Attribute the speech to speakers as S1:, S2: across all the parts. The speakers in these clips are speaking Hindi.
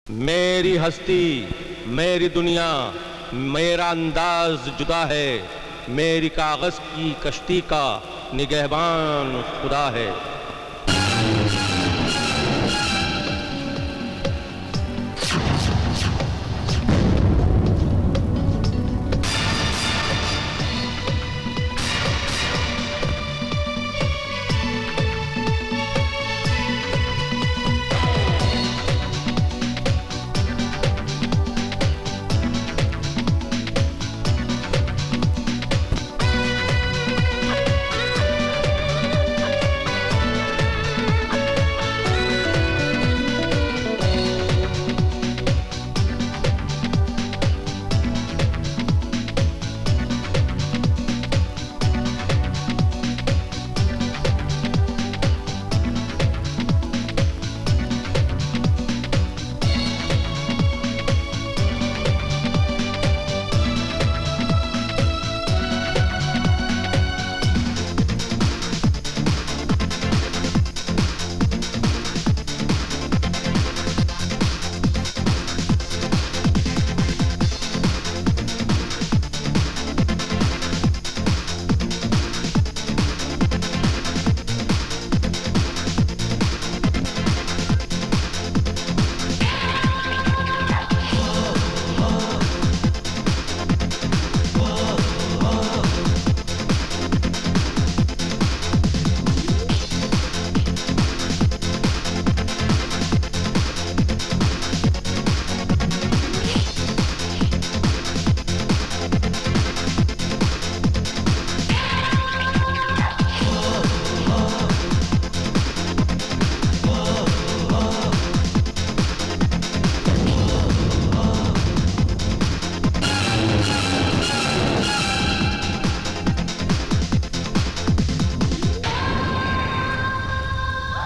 S1: मेरी हस्ती, मेरी दुनिया, मेरा अंदाज जुदा है। मेरी कागज की कश्ती का निगहबान खुदा है।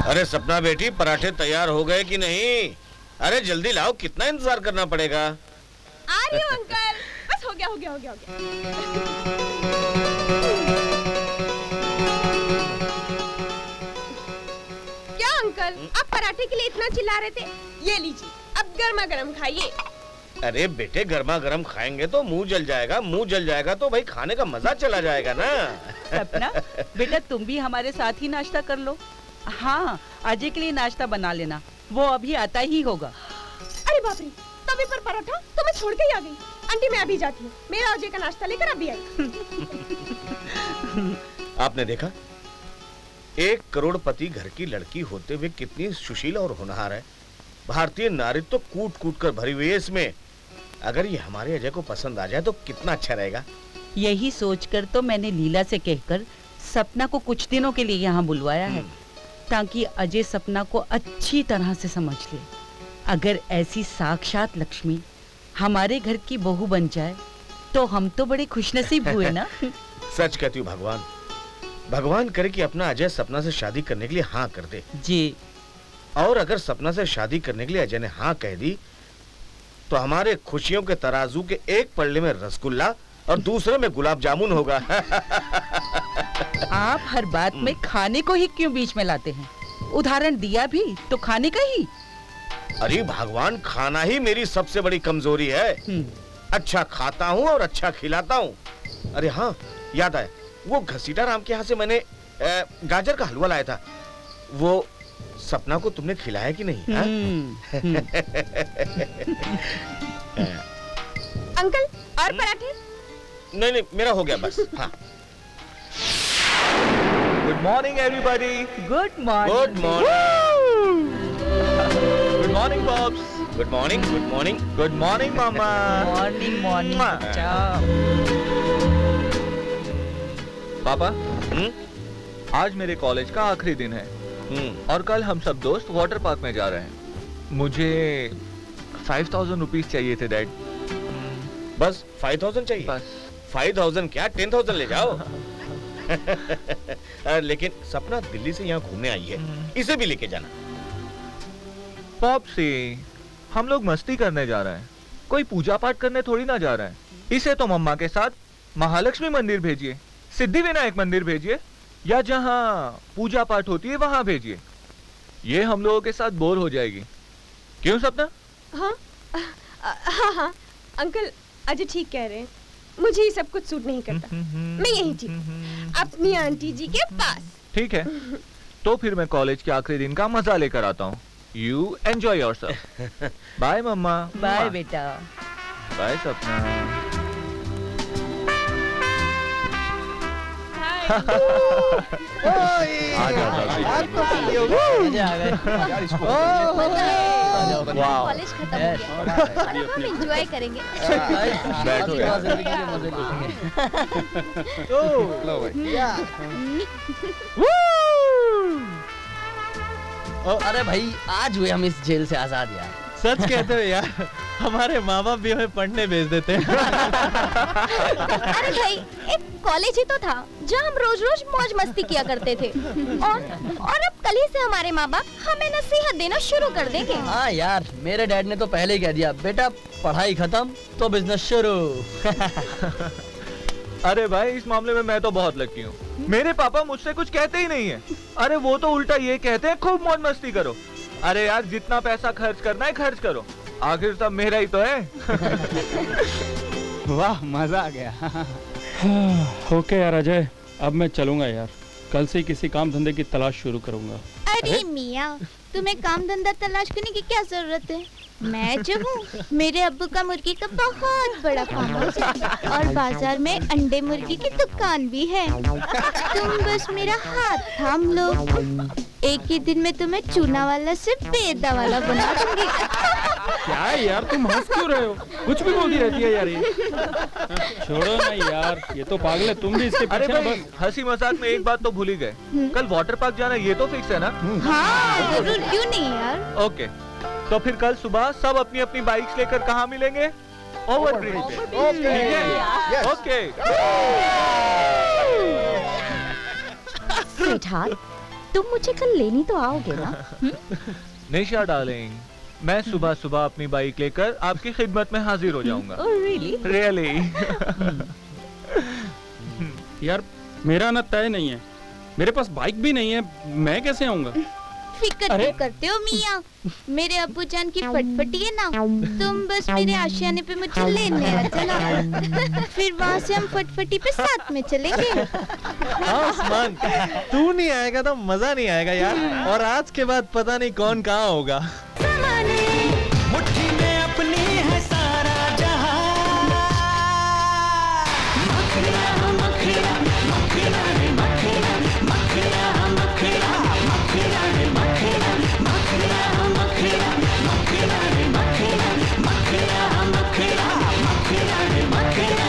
S2: अरे सपना बेटी, पराठे तैयार हो गए कि नहीं? अरे जल्दी लाओ, कितना इंतजार करना पड़ेगा?
S3: आ रही हूँ अंकल। बस हो गया हो गया हो गया हो गया। क्या अंकल, आप पराठे के लिए इतना चिल्ला रहे थे? ये लीजिए, अब गर्मा गर्म खाइए।
S2: अरे बेटे, गर्मा गर्म खाएंगे तो मुंह जल जाएगा, मुंह जल जाएगा तो भाई खाने का मजा चला जाएगा ना।
S4: सपना बेटा, तुम भी हमारे साथ ही नाश्ता कर लो। हाँ, अजय के लिए नाश्ता बना लेना, वो अभी आता ही होगा।
S3: अरे बाप रे, तवे पर पराठा तो मैं छोड़ के ही आ गई। आंटी मैं अभी जाती हूँ, मेरा अजय का नाश्ता लेकर अभी आई।
S2: आपने देखा, 1 करोड़पति घर की लड़की होते हुए कितनी सुशील और होनहार है। भारतीय नारी तो कूट कूट कर भरी हुई है इसमें। अगर ये हमारे अजय को पसंद आ जाए तो कितना अच्छा रहेगा।
S4: यही सोचकर तो मैंने लीला से कहकर सपना को कुछ दिनों के लिए यहाँ बुलवाया है, ताकि अजय सपना को अच्छी तरह से समझ ले। अगर ऐसी साक्षात लक्ष्मी हमारे घर की बहू बन जाए तो हम तो बड़े खुशनसीब हुए ना।
S2: सच कहती हूँ, भगवान भगवान करे कि अपना अजय सपना से शादी करने के लिए हाँ कर दे
S4: जी।
S2: और अगर सपना से शादी करने के लिए अजय ने हाँ कह दी तो हमारे खुशियों के तराजू के एक पल्ले में रसगुल्ला और दूसरे में गुलाब जामुन होगा।
S4: आप हर बात में खाने को ही क्यों बीच में लाते हैं? उदाहरण दिया भी तो खाने का ही।
S2: अरे भगवान, खाना ही मेरी सबसे बड़ी कमजोरी है। अच्छा खाता हूँ और अच्छा खिलाता हूँ। अरे हाँ, याद आया, वो घसीटा राम के यहाँ से मैंने गाजर का हलवा लाया था। वो सपना को तुमने खिलाया कि नहीं?
S3: अंकल, और पराठे?
S2: नहीं नहीं, मेरा हो गया बस। हाँ।
S5: Good morning, everybody.
S4: Good morning.
S2: Good morning.
S5: Good morning, Pops.
S2: Good morning, good morning.
S5: Good morning, Mama.
S4: Morning morning बच्चा।
S5: पापा,
S2: आज
S5: मेरे कॉलेज का आखिरी दिन है और कल हम सब दोस्त वाटर पार्क में जा रहे हैं। मुझे 5000 रुपीज चाहिए थे डैड।
S2: बस 5000 चाहिए?
S5: बस
S2: 5000 क्या, 10,000 ले जाओ। लेकिन सपना दिल्ली से यहाँ घूमने आई है, इसे भी लेके जाना।
S5: पॉप्सी, हम लोग मस्ती करने जा रहे हैं, कोई पूजा पाठ करने थोड़ी ना जा रहे हैं। इसे तो मम्मा के साथ महालक्ष्मी मंदिर भेजिए, सिद्धि विनायक मंदिर भेजिए, या जहाँ पूजा पाठ होती है वहां भेजिए। ये हम लोगों के साथ बोर हो जाएगी। क्यों सपना?
S3: हाँ हाँ हाँ अंकल अजय ठीक कह रहे हैं, मुझे ये सब कुछ सूट नहीं करता। मैं यहीं ठीक हूँ, अपनी आंटी जी के पास।
S5: ठीक है, तो फिर मैं कॉलेज के आखिरी दिन का मजा लेकर आता हूँ। You enjoy yourself. बाय मम्मा।
S4: बाय बेटा।
S5: बाय सपना। आ जाओ
S6: कॉलेज खत्म हो गया, अब हम एंजॉय करेंगे।
S5: बैठो
S7: अरे भाई आज हुए हम इस जेल से आजाद यार।
S8: सच कहते हो यार, हमारे माँ बाप भी हमें पढ़ने भेज देते हैं।
S6: अरे भाई एक कॉलेज ही तो था जहाँ हम रोज रोज मौज मस्ती किया करते थे, और अब कल ही से हमारे माँ बाप हमें नसीहत देना शुरू कर देंगे।
S7: हाँ यार, मेरे डैड ने तो पहले ही कह दिया, बेटा पढ़ाई खत्म तो बिजनेस शुरू।
S5: अरे भाई इस मामले में मैं तो बहुत लकी हूँ, मेरे पापा मुझसे कुछ कहते ही नहीं है। अरे वो तो उल्टा ये कहते हैं खूब मौज मस्ती करो। अरे यार जितना पैसा खर्च करना है खर्च करो, आखिर सब मेरा ही तो है।
S8: वाह मजा आ गया। ओके यार अजय, अब मैं चलूंगा यार, कल से किसी काम धंधे की तलाश शुरू करूंगा।
S6: अरे मियाँ, तुम्हें काम धंधा तलाश करने की क्या जरूरत है? मैं जो हूँ, मेरे अब्बू का मुर्गी का बहुत बड़ा फार्म हाउस है और बाजार में अंडे मुर्गी की दुकान भी है। तुम बस मेरा हाथ थाम लो, एक ही दिन में तुम्हें चूना वाला से बेदा वाला बना दूंगी।
S8: क्या है यार, तुम हंस क्यों रहे हो? कुछ भी बोलती रहती है यार ये। छोड़ो ना यार, ये तो पागल है, तुम भी इसके
S5: अरे
S8: पीछे
S5: भाई
S8: बस।
S5: हंसी मजाक में एक बात तो भूल ही गए, कल वाटर पार्क जाना ये तो फिक्स है ना?
S6: हाँ जरूर, क्यों नहीं यार।
S5: ओके, तो फिर कल सुबह सब अपनी अपनी बाइक्स लेकर कहाँ मिलेंगे? ओवर ब्रिज पे। ठीक है? ओके।
S6: स्वीटहार्ट, तुम मुझे कल लेनी तो आओगे ना?
S5: निशा डार्लिंग, मैं सुबह सुबह अपनी बाइक लेकर आपकी खिदमत में हाजिर हो जाऊंगा। रियली?
S8: यार मेरा ना तय नहीं है, मेरे पास बाइक भी नहीं है, मैं कैसे आऊंगा?
S6: फिक्र क्यों करते हो मियाँ, मेरे अब्बू जान की फटफटी है ना, तुम बस मेरे आशियाने पे मुझे लेने आ चला, फिर वहाँ से हम फटफटी पे साथ में चलेंगे।
S8: आसमान, तू नहीं आएगा तो मजा नहीं आएगा यार, और आज के बाद पता नहीं कौन कहाँ होगा।
S9: मुट्ठी में अपनी है सारा जहां, मखना मखना मखना रे मखना, मखना मखना मखना रे मखना, मखना मखना मखना रे मखना, मखना मखना मखना रे मखना।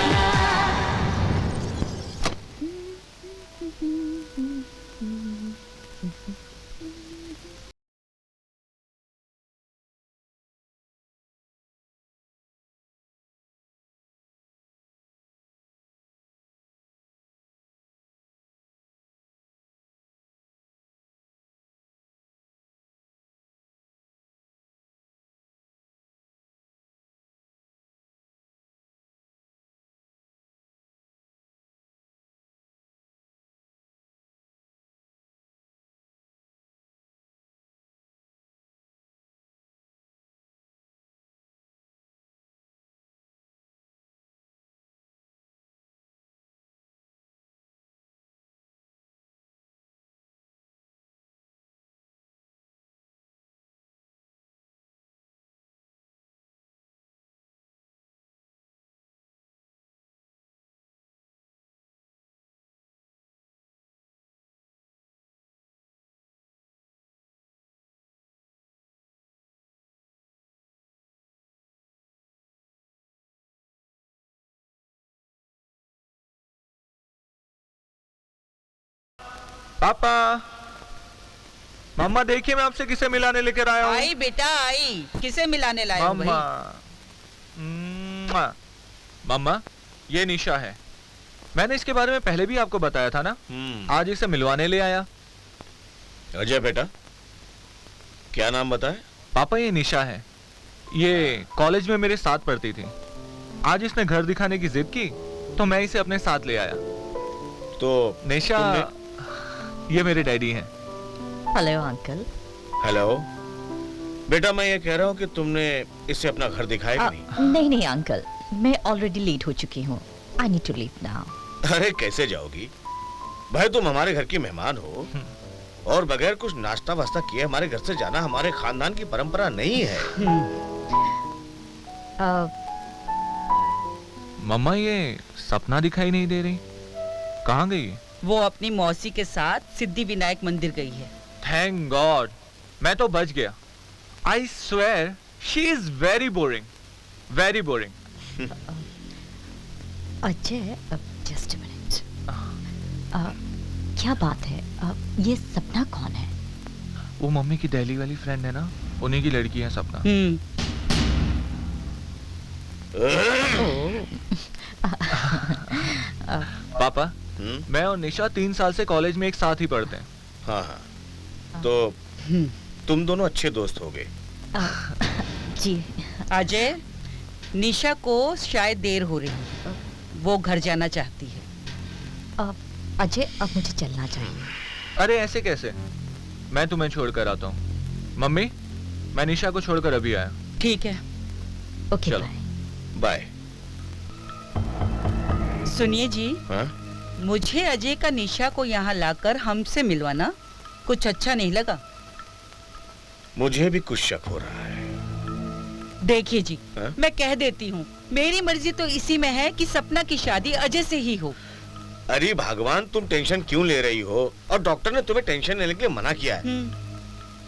S5: पापा, मम्मा देखिए मैं आपसे किसे मिलाने लेकर आया हूँ।
S4: आई बेटा आई, किसे मिलाने लाए हो
S5: मम्मा।
S4: भाई?
S5: मम्मा, ये निशा है, मैंने इसके बारे में पहले भी आपको बताया था ना। आज इसे मिलवाने ले आया।
S2: अजय बेटा, क्या नाम बताए?
S5: पापा ये निशा है, ये कॉलेज में मेरे साथ पढ़ती थी। आज इसने घर दिखाने की जिद की तो मैं इसे अपने साथ ले आया।
S2: तो
S5: निशा, ये मेरे डैडी हैं।
S4: Hello uncle.
S2: हेलो, बेटा मैं ये कह रहा हूँ कि तुमने इसे अपना घर दिखाया कि नहीं?
S10: नहीं नहीं अंकल, मैं ऑलरेडी लेट हो चुकी हूँ। I need to leave now.
S2: अरे कैसे जाओगी भाई, तुम हमारे घर की मेहमान हो और बगैर कुछ नाश्ता वास्ता किए हमारे घर से जाना हमारे खानदान की परंपरा नहीं है।
S5: मम्मा ये सपना दिखाई नहीं दे रही, कहाँ गई?
S4: वो अपनी मौसी के साथ सिद्धि विनायक मंदिर गई है।
S5: थैंक गॉड, मैं तो बच गया। I swear she is very boring, very boring.
S10: Ajay just minute, क्या बात है? ये सपना कौन है?
S5: वो मम्मी की दिल्ली वाली फ्रेंड है ना, उन्हीं की लड़की है सपना। पापा, मैं और निशा 3 साल से कॉलेज में एक साथ ही पढ़ते हैं।
S2: हाँ हाँ, तो तुम दोनों अच्छे दोस्त हो गए।
S10: जी।
S4: अजय, निशा को शायद देर हो रही है, वो घर जाना चाहती है।
S10: अजय अब मुझे चलना चाहिए।
S5: अरे ऐसे कैसे, मैं तुम्हें छोड़कर आता हूँ। मम्मी, मैं निशा को छोड़कर अभी आया।
S4: ठीक है,
S10: ओके
S5: चलो
S2: बाय।
S4: सुनिए जी,
S2: हाँ?
S4: मुझे अजय का निशा को यहाँ लाकर हमसे मिलवाना कुछ अच्छा नहीं लगा।
S2: मुझे भी कुछ शक हो रहा है।
S4: देखिए जी,
S2: हाँ?
S4: मैं कह देती हूँ, मेरी मर्जी तो इसी में है कि सपना की शादी अजय से ही हो।
S2: अरे भगवान, तुम टेंशन क्यों ले रही हो? और डॉक्टर ने तुम्हें टेंशन लेने के लिए मना किया है।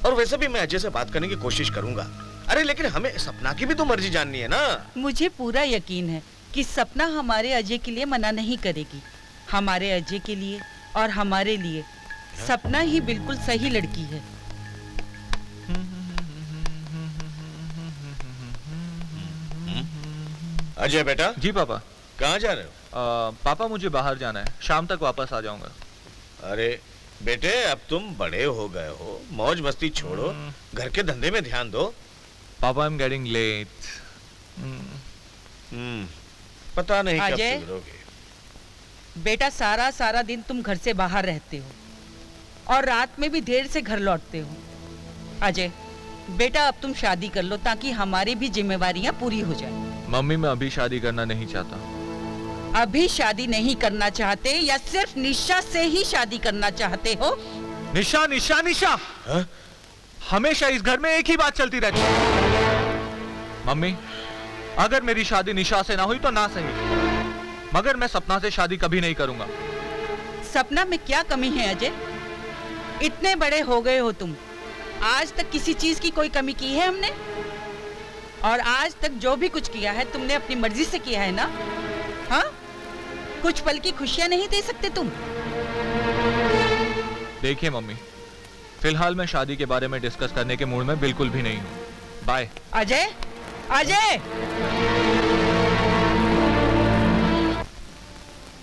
S2: और वैसे भी मैं अजय से बात करने की कोशिश करूंगा। अरे लेकिन हमें सपना की भी तो मर्जी जाननी है ना।
S4: मुझे पूरा यकीन है कि सपना हमारे अजय के लिए मना नहीं करेगी। हमारे अजय के लिए और हमारे लिए सपना ही बिल्कुल सही लड़की है।
S2: अजय बेटा।
S5: जी पापा।
S2: कहाँ जा रहे हो?
S5: पापा मुझे बाहर जाना है, शाम तक वापस आ जाऊंगा।
S2: अरे बेटे, अब तुम बड़े हो गए हो, मौज मस्ती छोड़ो, घर के धंधे में ध्यान दो।
S5: पापा, आई एम गेटिंग लेट।
S2: पता नहीं कब
S4: अजय,
S2: सुधरोगे।
S4: बेटा सारा दिन तुम घर से बाहर रहते हो और रात में भी देर से घर लौटते हो। अजय बेटा, अब तुम शादी कर लो ताकि हमारी भी जिम्मेवारियां पूरी हो जाए।
S5: मम्मी, मैं अभी शादी करना नहीं चाहता।
S4: अभी शादी नहीं करना चाहते या सिर्फ निशा से ही शादी करना चाहते हो?
S5: निशा निशा निशा,
S2: हा?
S5: हमेशा इस घर में एक ही बात चलती रहती है। मम्मी, अगर मेरी शादी निशा से ना हुई तो ना सही, मगर मैं सपना से शादी कभी नहीं करूंगा।
S4: सपना में क्या कमी है अजय? इतने बड़े हो गए हो तुम, आज तक किसी चीज की कोई कमी की है हमने? और आज तक जो भी कुछ किया है तुमने अपनी मर्जी से किया है ना? हाँ? कुछ पल की खुशियां नहीं दे सकते तुम?
S5: देखिए मम्मी, फिलहाल मैं शादी के बारे में डिस्कस करने के मूड में बिल्कुल भी नहीं हूँ। बाय।
S4: अजय, अजय!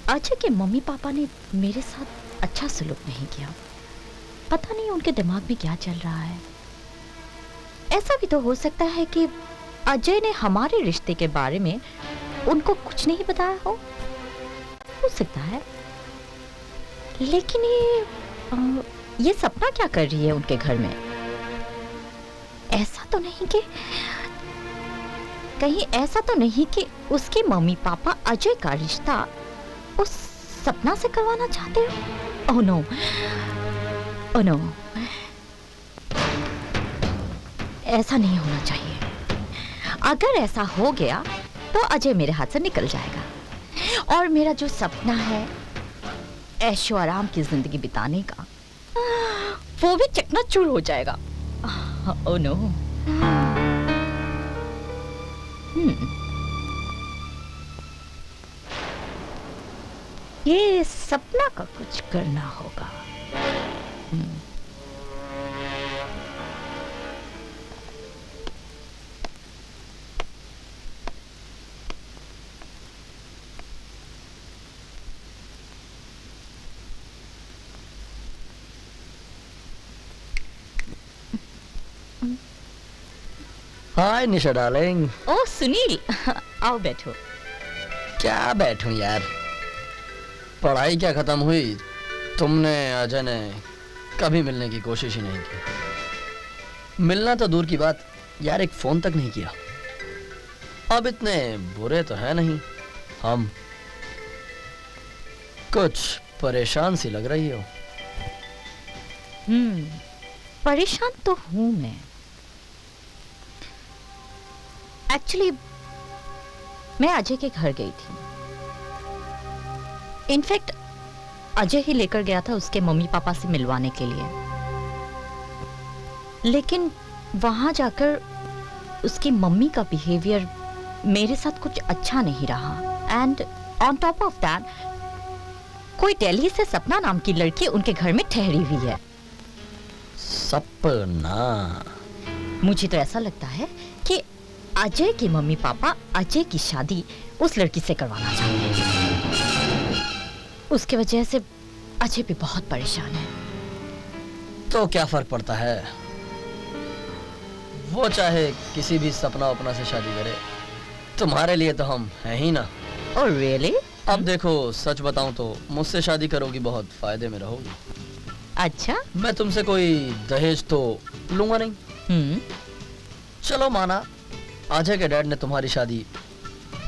S10: अजय के मम्मी पापा ने मेरे साथ अच्छा सलूक नहीं किया। पता नहीं उनके दिमाग में क्या चल रहा है। ऐसा भी तो हो सकता है कि अजय ने हमारे रिश्ते के बारे में उनको कुछ नहीं बताया हो सकता है। लेकिन ये सपना क्या कर रही है उनके घर में? ऐसा तो नहीं कि कहीं ऐसा तो नहीं कि उसके मम्मी पापा अजय का रिश्ता उस सपना से करवाना चाहते हो? ओह नो, ओह नो, ऐसा नहीं होना चाहिए। अगर ऐसा हो गया तो अजय मेरे हाथ से निकल जाएगा और मेरा जो सपना है ऐशो आराम की जिंदगी बिताने का, वो भी चकनाचूर हो जाएगा। Oh no. ये सपना का कुछ करना होगा।
S7: हाय निशा डार्लिंग।
S10: ओह सुनील, आओ बैठो।
S7: क्या बैठूं यार, पढ़ाई क्या खत्म हुई, तुमने अजय ने कभी मिलने की कोशिश ही नहीं की। मिलना तो दूर की बात यार, एक फोन तक नहीं किया। अब इतने बुरे तो है नहीं हम। कुछ परेशान सी लग रही हो।
S10: परेशान तो हूं मैं। एक्चुअली मैं अजय के घर गई थी। इनफैक्ट अजय ही लेकर गया था उसके मम्मी पापा से मिलवाने के लिए। लेकिन वहां जाकर उसकी मम्मी का बिहेवियर मेरे साथ कुछ अच्छा नहीं रहा। And on top of that कोई दिल्ली से सपना नाम की लड़की उनके घर में ठहरी हुई है।
S7: सपना?
S10: मुझे तो ऐसा लगता है कि अजय के मम्मी पापा अजय की शादी उस लड़की से करवाना चाहते हैं। उसके वजह से अजय भी बहुत परेशान है।
S7: तो क्या फर्क पड़ता है, वो चाहे किसी भी सपना अपना से शादी करे, तुम्हारे लिए तो हम हैं ही ना।
S10: Oh really?
S7: अब देखो, सच बताऊं तो मुझसे शादी करोगी बहुत फायदे में रहोगी।
S10: अच्छा?
S7: मैं तुमसे कोई दहेज तो लूंगा नहीं। चलो माना अजय के डैड ने तुम्हारी शादी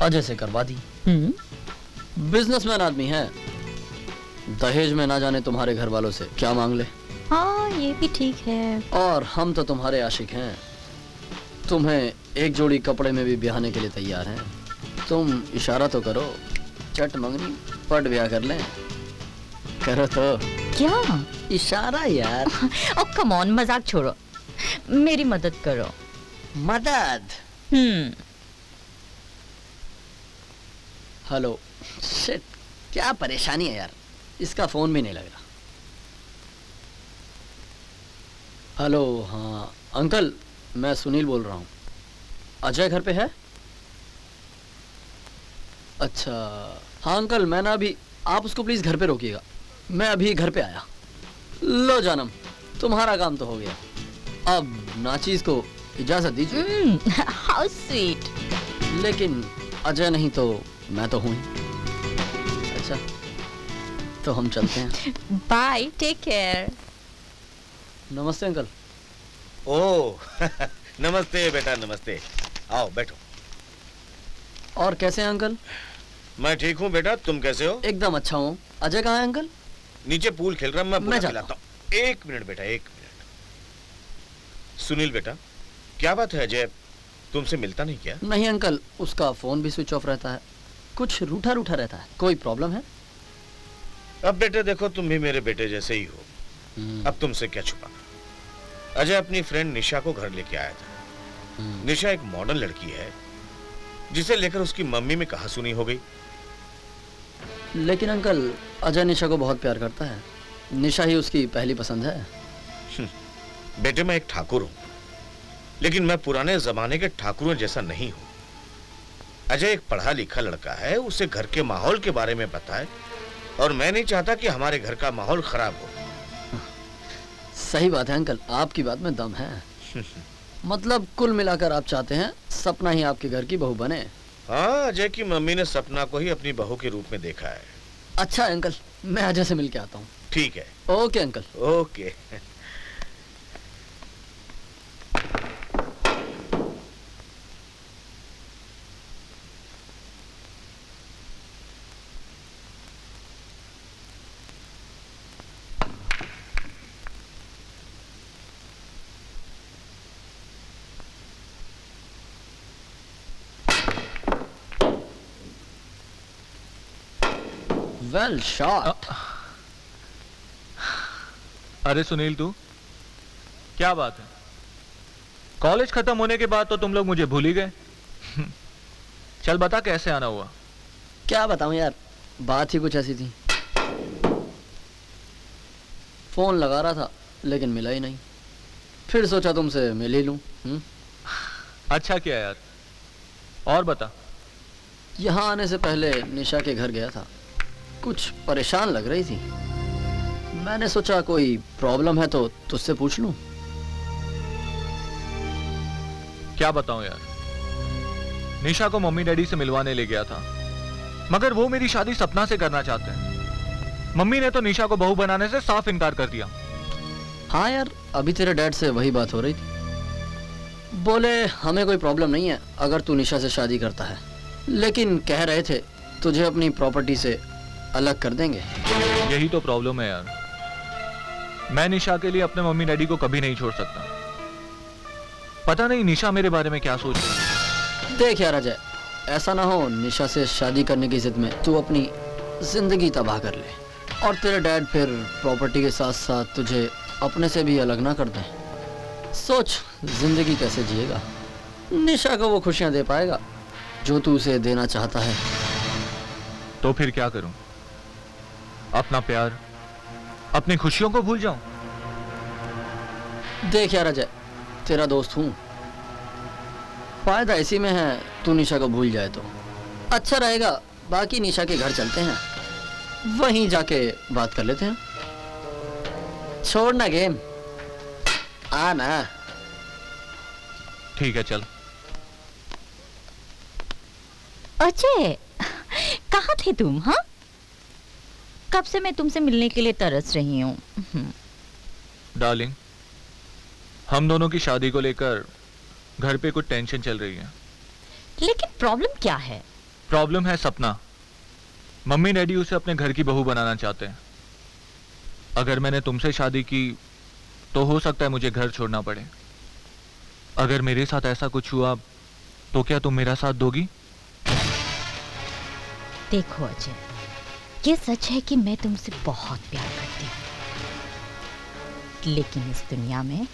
S7: अजय से करवा दी। बिजनेसमैन आदमी है, दहेज में ना जाने तुम्हारे घर वालों से क्या मांग ले।
S10: हाँ ये भी ठीक है।
S7: और हम तो तुम्हारे आशिक हैं, तुम्हें एक जोड़ी कपड़े में भी ब्याहने के लिए तैयार हैं। तुम इशारा तो करो, चट मंगनी पट ब्याह कर लें। करो तो।
S10: क्या
S7: इशारा यार।
S10: ओ कम ऑन, मजाक छोड़ो, मेरी मदद करो।
S7: मदद? हेलो। शिट, क्या परेशानी है यार, इसका फोन भी नहीं लग रहा। हेलो, हाँ अंकल, मैं सुनील बोल रहा हूँ। अजय घर पे है? अच्छा हाँ अंकल, मैं ना अभी, आप उसको प्लीज घर पे रोकिएगा, मैं अभी घर पे आया। लो जानम, तुम्हारा काम तो हो गया, अब नाचीज को इजाजत दीजिए।
S10: How sweet.
S7: लेकिन अजय नहीं तो मैं तो हूँ ही। अच्छा तो हम चलते हैं।
S10: Bye, take care.
S7: नमस्ते अंकल।
S2: ओह नमस्ते बेटा, नमस्ते। आओ बैठो।
S7: और कैसे हैं अंकल?
S2: मैं ठीक हूँ बेटा, तुम कैसे हो?
S7: एकदम अच्छा हूँ। अजय कहाँ है अंकल?
S2: नीचे पूल खेल रहा, मैं
S7: जाता
S2: खिलाता हूँ। एक मिनट बेटा, एक मिनट। सुनील बेटा, क्या बात है, अजय तुमसे मिलता नहीं क्या?
S7: नहीं अंकल, उसका फोन भी स्विच ऑफ रहता है, कुछ रूठा रूठा रहता है। कोई प्रॉब्लम है?
S2: अब बेटे देखो, तुम भी मेरे बेटे जैसे ही हो, अब तुमसे क्या छुपाना। अजय अपनी फ्रेंड निशा को घर लेके आया था। निशा एक मॉडर्न लड़की है, जिसे लेकर उसकी मम्मी में कहासुनी हो गई।
S7: लेकिन अंकल, अजय निशा को बहुत प्यार करता है, निशा ही उसकी पहली पसंद है।
S2: बेटे मैं एक ठाकुर हूं, लेकिन मैं पुराने जमाने के ठाकुरों जैसा नहीं हूं। अजय एक पढ़ा लिखा लड़का है, उसे घर के माहौल के बारे में पता है, और मैं नहीं चाहता कि हमारे घर का माहौल खराब हो।
S7: सही बात है अंकल, आपकी बात में दम है। मतलब कुल मिलाकर आप चाहते हैं सपना ही आपके घर की बहू बने?
S2: हाँ, अजय की मम्मी ने सपना को ही अपनी बहू के रूप में देखा है।
S7: अच्छा अंकल, मैं अजय से मिलके आता हूँ।
S2: ठीक है।
S7: Okay uncle.
S2: Okay.
S7: Well shot.
S5: अरे सुनील, तू क्या बात है, कॉलेज खत्म होने के बाद तो तुम लोग मुझे भूल ही गए। चल बता कैसे आना हुआ।
S7: क्या बताऊं यार, बात ही कुछ ऐसी थी। फोन लगा रहा था लेकिन मिला ही नहीं, फिर सोचा तुमसे मिल ही लूं।
S5: अच्छा किया यार, और बता।
S7: यहाँ आने से पहले निशा के घर गया था, कुछ परेशान लग रही थी, मैंने सोचा कोई प्रॉब्लम है तो तुझसे पूछ लूं।
S5: क्या बताऊं यार, निशा को मम्मी डैडी से मिलवाने ले गया था, मगर वो मेरी शादी सपना से करना चाहते हैं। मम्मी ने तो निशा को बहू बनाने से साफ इनकार कर दिया।
S7: हाँ यार, अभी तेरे डैड से वही बात हो रही थी। बोले हमें कोई प्रॉब्लम नहीं है अगर तू निशा से शादी करता है, लेकिन कह रहे थे तुझे अपनी प्रॉपर्टी से अलग कर देंगे।
S5: यही तो प्रॉब्लम है यार, मैं निशा के लिए अपने मम्मी डैडी को कभी नहीं छोड़ सकता। पता नहीं निशा मेरे बारे में क्या सोच रही है।
S7: देख यार अजय, ऐसा ना हो निशा से शादी करने की जिद में तू अपनी जिंदगी तबाह कर ले और तेरे डैड फिर प्रॉपर्टी के साथ साथ तुझे अपने से भी अलग ना कर दें। सोच जिंदगी कैसे जिएगा, निशा को वो खुशियां दे पाएगा जो तू उसे देना चाहता है।
S5: तो फिर क्या करूं? अपना प्यार, अपनी खुशियों को भूल जाऊं?
S7: देख यार अजय, तेरा दोस्त हूं, फायदा इसी में है तू निशा को भूल जाए तो अच्छा रहेगा। बाकी निशा के घर चलते हैं, वहीं जाके बात कर लेते हैं। छोड़ना गेम, आना।
S5: ठीक है चल।
S10: अजय, कहाँ थे तुम? हाँ, कब से मैं तुमसे मिलने के लिए तरस रही हूँ।
S5: डार्लिंग, हम दोनों की शादी को लेकर घर पे कुछ टेंशन चल रही है।
S10: लेकिन प्रॉब्लम क्या है?
S5: प्रॉब्लम है सपना। मम्मी डैडी उसे अपने घर की बहू बनाना चाहते हैं। अगर मैंने तुमसे शादी की तो हो सकता है मुझे घर छोड़ना पड़े। अगर मेरे साथ ऐसा कुछ हुआ तो क्या तुम मेरा साथ दोगी?
S10: देखो अजय, ये सच है कि मैं तुमसे बहुत प्यार करती हूँ, लेकिन इस दुनिया में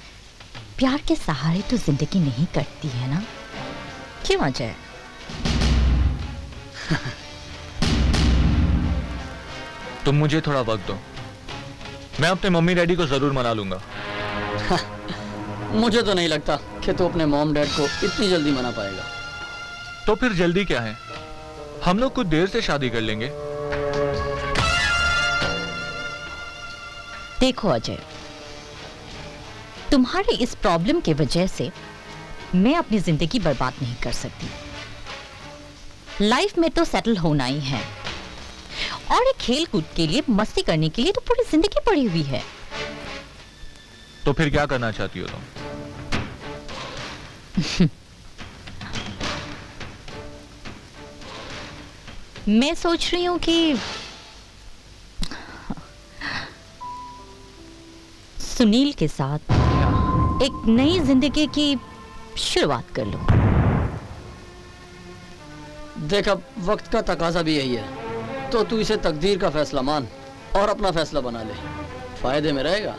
S10: प्यार के सहारे तो जिंदगी नहीं कटती है ना। क्यों अजय?
S5: तुम मुझे थोड़ा वक्त दो, मैं अपने मम्मी डैडी को जरूर मना लूंगा।
S7: मुझे तो नहीं लगता कि तू अपने मॉम डैड को इतनी जल्दी मना पाएगा।
S5: तो फिर जल्दी क्या है, हम लोग कुछ देर से शादी कर लेंगे।
S10: देखो अजय, तुम्हारे इस प्रॉब्लम की वजह से मैं अपनी जिंदगी बर्बाद नहीं कर सकती। लाइफ में तो सेटल होना ही है, और एक खेल कूद के लिए, मस्ती करने के लिए तो पूरी जिंदगी पड़ी हुई है।
S5: तो फिर क्या करना चाहती हो तुम?
S10: मैं सोच रही हूं कि सुनील के साथ एक नई जिंदगी की शुरुआत कर लूं।
S7: देख, अब वक्त का तकाजा भी यही है, तो तू इसे तकदीर का फैसला मान और अपना फैसला बना ले, फायदे में रहेगा।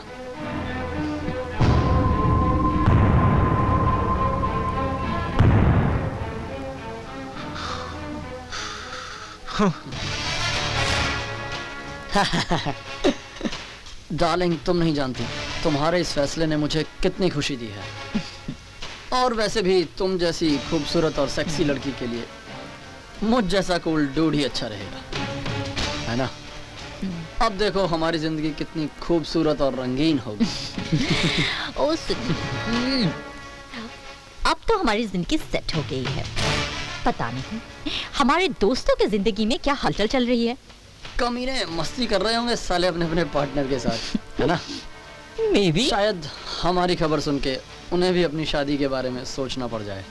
S7: डार्लिंग, तुम नहीं जानती तुम्हारे इस फैसले ने मुझे कितनी खुशी दी है। और वैसे भी तुम जैसी खूबसूरत और सेक्सी लड़की के लिए मुझ जैसा कूल डूड ही अच्छा रहेगा, है ना? अब देखो हमारी जिंदगी कितनी खूबसूरत और रंगीन होगी।
S10: ओ सुनील, अब तो हमारी जिंदगी सेट हो गई है। पता नहीं हमारे दोस्तों की जिंदगी में क्या हलचल चल रही है।
S7: कमीने मस्ती कर रहे होंगे साले अपने अपने पार्टनर के साथ, है ना?
S10: मे बी
S7: शायद हमारी खबर सुन के उन्हें भी अपनी शादी के बारे में सोचना पड़ जाए।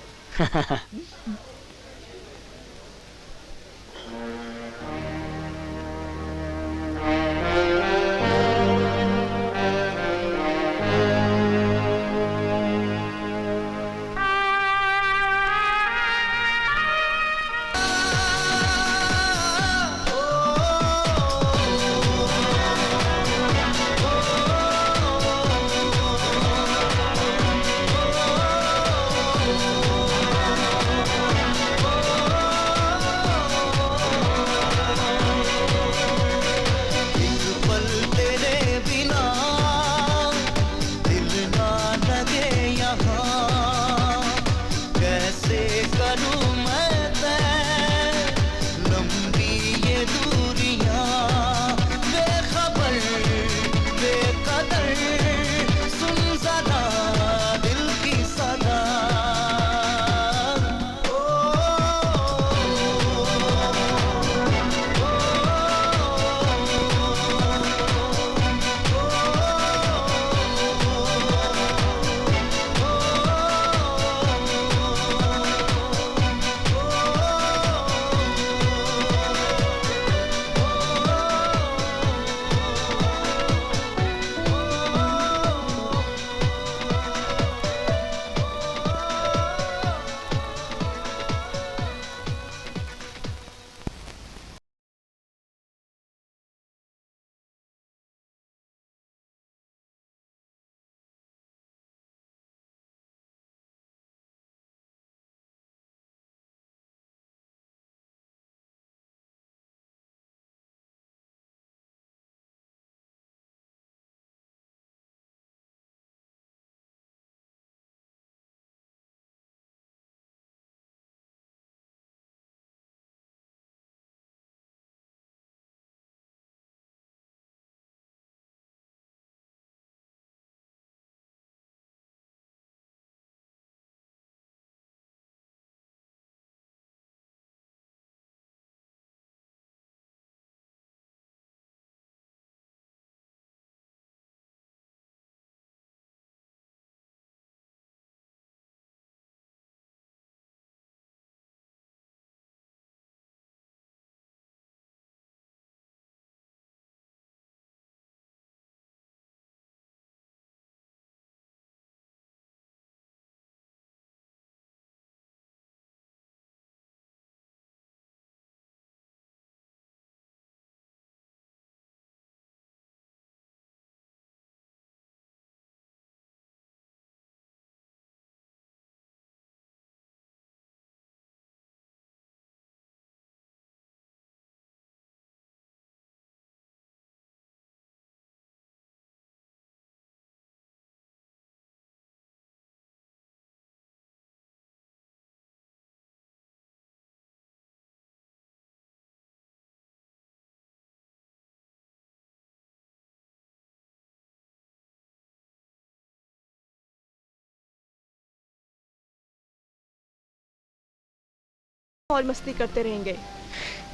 S11: और मस्ती करते रहेंगे।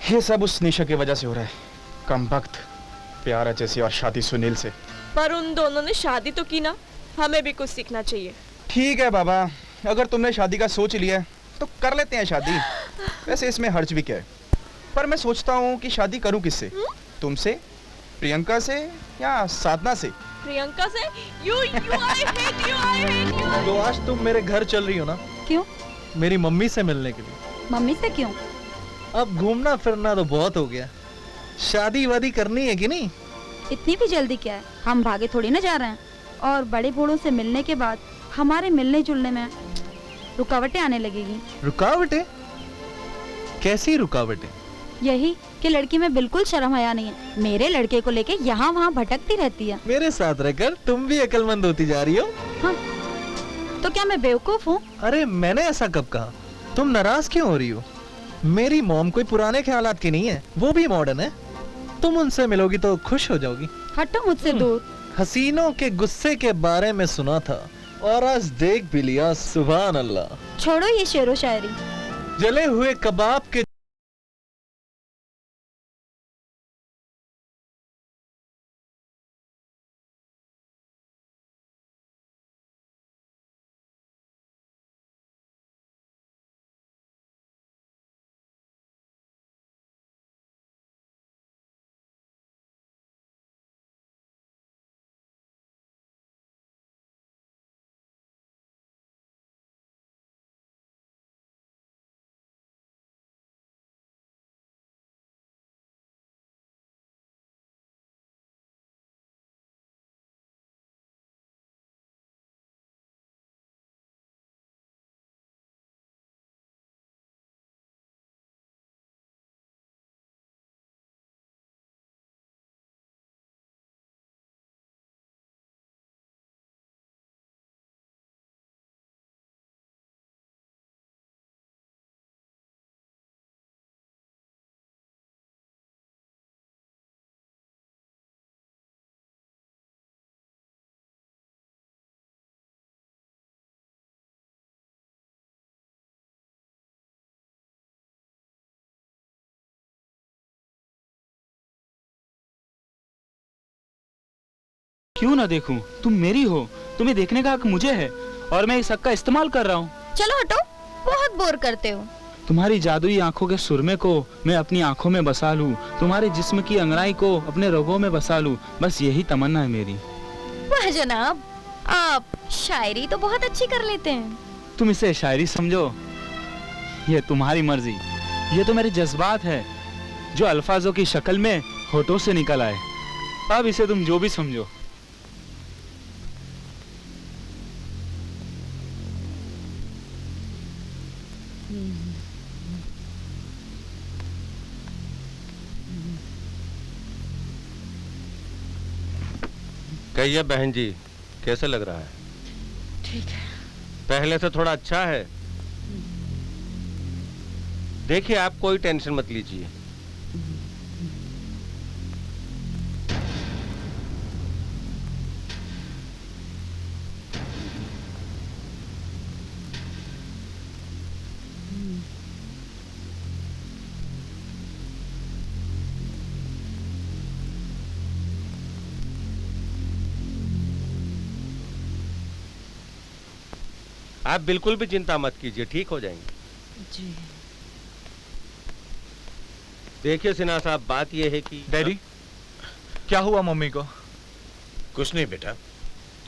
S8: ये सब उस निशा की वजह से हो रहा है। कमबख्त, प्यार जैसी और शादी सुनील से।
S11: पर उन दोनों ने शादी तो की ना, हमें भी कुछ सीखना चाहिए।
S8: ठीक है बाबा, अगर तुमने शादी का सोच लिया है तो कर लेते हैं शादी। वैसे इसमें हर्ज भी क्या है, पर मैं सोचता हूँ कि शादी करूँ किससे? तुमसे, प्रियंका से या साधना से?
S11: प्रियंका से? I hate you।
S5: तो आज तुम मेरे घर चल रही हो ना?
S10: क्यों?
S5: मेरी मम्मी से मिलने के लिए।
S10: मम्मी से क्यों?
S5: अब घूमना फिरना तो बहुत हो गया, शादी वादी करनी है कि नहीं?
S10: इतनी भी जल्दी क्या है? हम भागे थोड़ी ना जा रहे हैं। और बड़े बूढ़ों से मिलने के बाद हमारे मिलने जुलने में रुकावटें आने लगेगी।
S5: रुकावटें? कैसी रुकावटें?
S10: यही कि लड़की में बिल्कुल शर्म हया नहीं है। मेरे लड़के को लेके यहाँ वहाँ भटकती रहती है।
S5: मेरे साथ रहकर तुम भी अक्लमंद होती जा रही हो।
S10: हाँ, तो क्या मैं बेवकूफ हूँ?
S5: अरे मैंने ऐसा कब कहा? तुम नाराज क्यों हो रही हो? मेरी मॉम कोई पुराने ख्यालात की नहीं है, वो भी मॉडर्न है। तुम उनसे मिलोगी तो खुश हो जाओगी।
S10: हटो मुझसे दूर।
S5: हसीनों के गुस्से के बारे में सुना था और आज देख भी लिया। सुभान अल्लाह।
S10: छोड़ो ये शेरो शायरी।
S5: जले हुए कबाब के
S12: क्यों ना देखूं? तुम मेरी हो, तुम्हें देखने का हक मुझे है और मैं इस हक का इस्तेमाल कर रहा हूँ।
S10: चलो हटो, बहुत बोर करते हो।
S12: तुम्हारी जादुई आंखों के सुरमे को मैं अपनी आंखों में बसा लूं, तुम्हारे जिस्म की अंगड़ाई को अपने रगों में बसा लूं, बस यही तमन्ना है मेरी।
S10: वाह जनाब, आप शायरी तो बहुत अच्छी कर लेते हैं।
S12: तुम इसे शायरी समझो, ये तुम्हारी मर्जी। ये तो मेरे जज्बात है जो अल्फाजों की शक्ल में होठों से निकल आए। अब इसे तुम जो भी समझो।
S1: कहिए बहन जी, कैसे लग रहा है?
S4: ठीक है।
S1: पहले से थोड़ा अच्छा है। देखिए, आप कोई टेंशन मत लीजिए। आप बिल्कुल भी चिंता मत कीजिए, ठीक हो जाएंगे।
S4: जी।
S1: देखिए सिन्हा साहब, बात यह है कि
S5: डैडी, क्या हुआ मम्मी को?
S2: कुछ नहीं बेटा,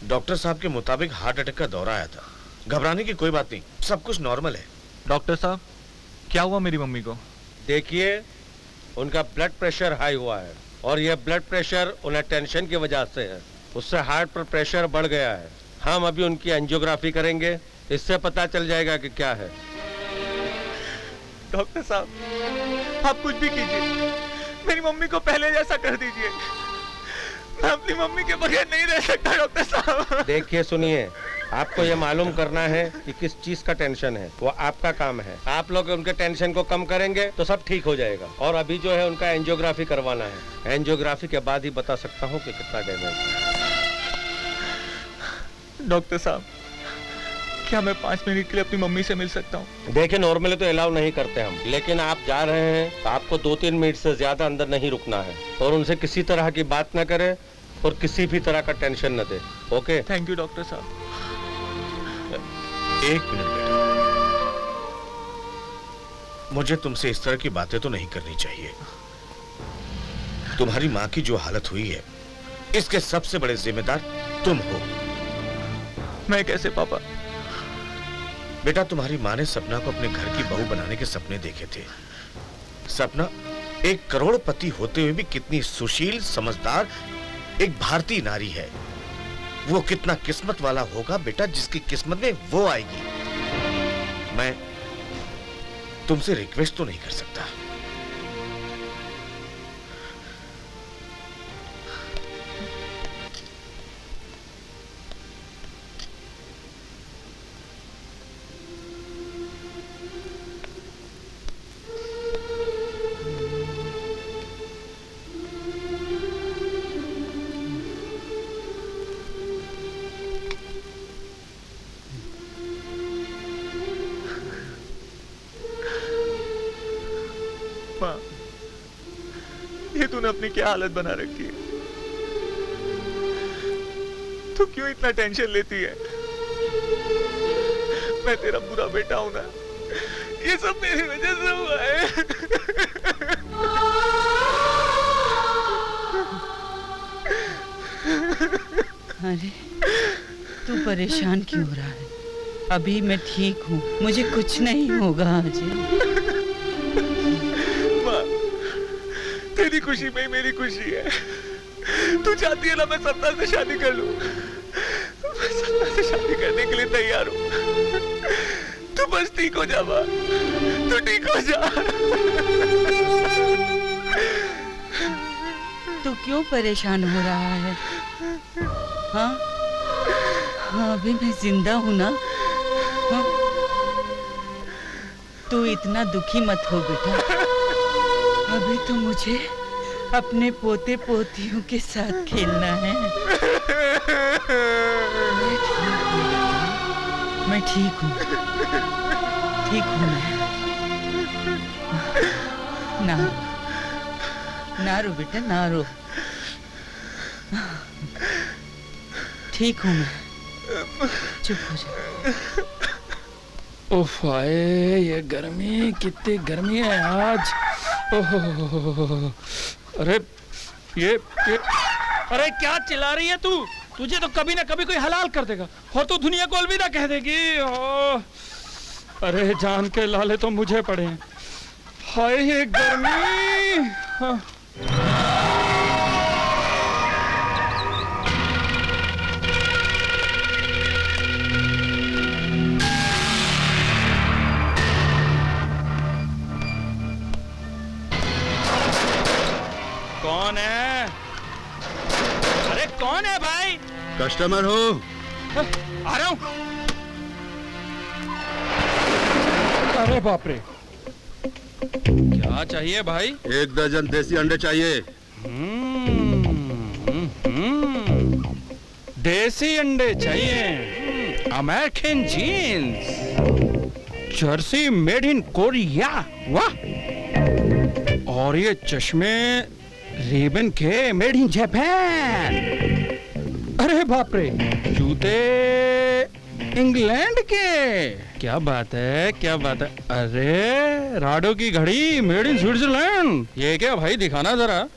S2: डॉक्टर साहब के मुताबिक हार्ट अटैक का दौरा आया था। घबराने की कोई बात नहीं, सब कुछ नॉर्मल है।
S5: डॉक्टर साहब, क्या हुआ मेरी मम्मी को?
S1: देखिए, उनका ब्लड प्रेशर हाई हुआ है और यह ब्लड प्रेशर उन्हें टेंशन की वजह से है। उससे हार्ट पर प्रेशर बढ़ गया है। हम अभी उनकी एंजियोग्राफी करेंगे, इससे पता चल जाएगा कि क्या है।
S5: डॉक्टर साहब, आप कुछ भी कीजिए, मेरी मम्मी को पहले जैसा कर दीजिए। मैं अपनी मम्मी के बगैर नहीं रह सकता डॉक्टर साहब।
S1: देखिए सुनिए, आपको ये मालूम करना है कि किस चीज का टेंशन है, वो आपका काम है। आप लोग उनके टेंशन को कम करेंगे तो सब ठीक हो जाएगा। और अभी जो है उनका एंजियोग्राफी करवाना है। एंजियोग्राफी के बाद ही बता सकता हूँ कि कितना डैमेज है।
S5: डॉक्टर साहब, क्या मैं 5 मिनट के लिए अपनी मम्मी से मिल सकता हूँ?
S1: देखिए नॉर्मली तो अलाउ नहीं करते हम, लेकिन आप जा रहे हैं तो आपको 2-3 मिनट से ज्यादा अंदर नहीं रुकना है और उनसे किसी तरह की बात न करें और किसी भी तरह का टेंशन न दे। ओके?
S5: थैंक यू डॉक्टर साहब।
S2: एक मिनट बेटा, मुझे तुमसे इस तरह की बातें तो नहीं करनी चाहिए। तुम्हारी माँ की जो हालत हुई है इसके सबसे बड़े जिम्मेदार तुम हो।
S5: मैं कैसे पापा?
S2: बेटा तुम्हारी माँ ने सपना को अपने घर की बहू बनाने के सपने देखे थे। सपना एक करोड़पति होते हुए भी कितनी सुशील समझदार एक भारतीय नारी है। वो कितना किस्मत वाला होगा बेटा जिसकी किस्मत में वो आएगी। मैं तुमसे रिक्वेस्ट तो नहीं कर सकता।
S5: माँ, ये तूने अपनी क्या हालत बना रखी है? तू क्यों इतना टेंशन लेती है? मैं तेरा बुरा बेटा हूं ना, ये सब मेरी वजह से हुआ है।
S4: अरे तू परेशान क्यों हो रहा है? अभी मैं ठीक हूँ, मुझे कुछ नहीं होगा अजय।
S5: तेरी खुशी में ही मेरी खुशी है। तू चाहती है ना मैं सपना से शादी कर लूं? मैं सपना से शादी करने के लिए तैयार हूं। तू बस ठीक हो जा माँ, तू ठीक हो जा।
S4: तू क्यों परेशान हो रहा है? हाँ हाँ, अभी मैं जिंदा हूँ ना। हाँ? तू इतना दुखी मत हो बेटा। अभी तो मुझे अपने पोते पोतियों के साथ खेलना है। मैं ठीक हूँ, ठीक हूँ मैं। ना रो बेटा, ना रो। ठीक हूँ मैं, चुप हो जा।
S12: उफ आए, ये गर्मी, कितनी गर्मी है आज। ओह, अरे ये अरे क्या चिल्ला रही है तू? तुझे तो कभी ना कभी कोई हलाल कर देगा और तू दुनिया को अलविदा कह देगी। अरे जान के लाले तो मुझे पड़े हैं। हाय ये गर्मी। हाँ। कौन है? अरे कौन है भाई?
S13: कस्टमर हो?
S12: आ रहा हूं। अरे बाप रे, क्या चाहिए भाई?
S13: 1 दर्जन देसी अंडे चाहिए।
S12: देसी अंडे चाहिए। American jeans, jersey made in Korea. वाह! और ये चश्मे रेबन के मेड इन जापान। अरे बाप रे, जूते इंग्लैंड के। क्या बात है, क्या बात है। अरे राडो की घड़ी मेड इन स्विट्जरलैंड। ये क्या भाई, दिखाना जरा।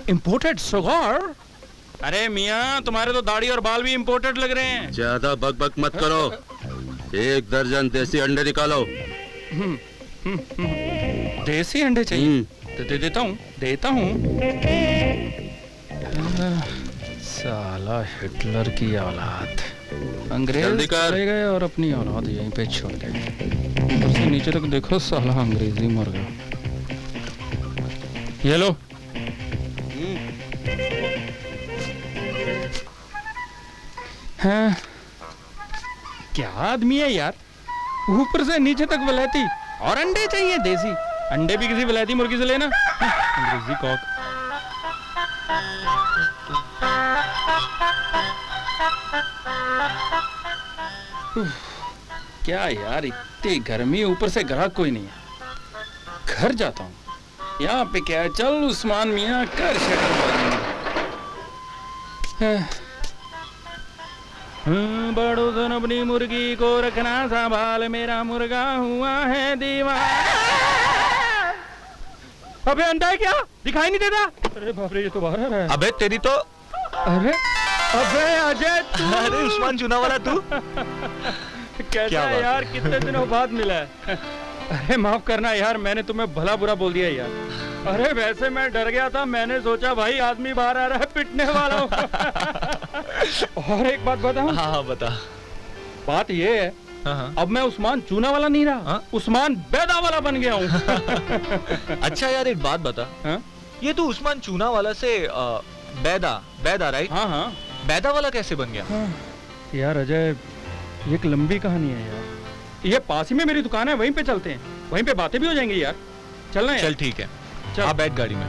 S12: Imported sugar. अरे मियाँ, तुम्हारे तो दाढ़ी और बाल भी इंपोर्टेड लग रहे हैं।
S13: ज्यादा बक मत करो। 1 दर्जन देसी अंडे निकालो।
S12: देसी अंडे चाहिए? देता हूँ। साला हिटलर की औलाद, अंग्रेज चले गए और अपनी औलाद यहीं पे छोड़ गए। ऊपर से नीचे तक देखो, साला अंग्रेजी मर गया। ये लो। हाँ, क्या आदमी है यार, ऊपर से नीचे तक वलैती और अंडे चाहिए देसी। अंडे भी किसी वलैती मुर्गी से लेना। अंग्रेजी कॉक। क्या यार, इतनी गर्मी, ऊपर से ग्राहक कोई नहीं है। घर जाता हूँ। यहाँ पे क्या है, चल उस्मान मियाँ कर शटर बड़ो धन अपनी मुर्गी को रखना संभाल, मेरा मुर्गा हुआ है दीवाना। अबे अंडा है क्या, दिखाई नहीं देता? अरे बाप रे, ये तो बाहर आ रहा है।
S5: अबे तेरी तो,
S12: अरे अबे अजय तू।
S5: अरे उस्मान चूना वाला तू।
S12: कैसा है यार, कितने दिनों बाद मिला है। अरे माफ करना यार, मैंने तुम्हें भला बुरा बोल दिया यार। अरे वैसे मैं डर गया था, मैंने सोचा भाई आदमी बाहर आ रहा है, पिटने वाला हूँ। और एक बात बताऊं?
S5: हाँ बता।
S12: बात ये है, अब मैं उस्मान चूना वाला नहीं रहा, उस्मान बैदा वाला बन गया हूँ।
S5: अच्छा यार एक बात बता, ये तू उस्मान चूना वाला से बैदा राइट?
S12: हाँ हाँ।
S5: बैदा वाला कैसे बन गया?
S12: यार अजय, ये एक लंबी कहानी है यार। ये पास ही में मेरी दुकान है, वहीं पे चलते हैं, वहीं पे बातें भी हो जाएंगी यार। चलना है?
S5: चल ठीक है, चल बैठ गाड़ी में।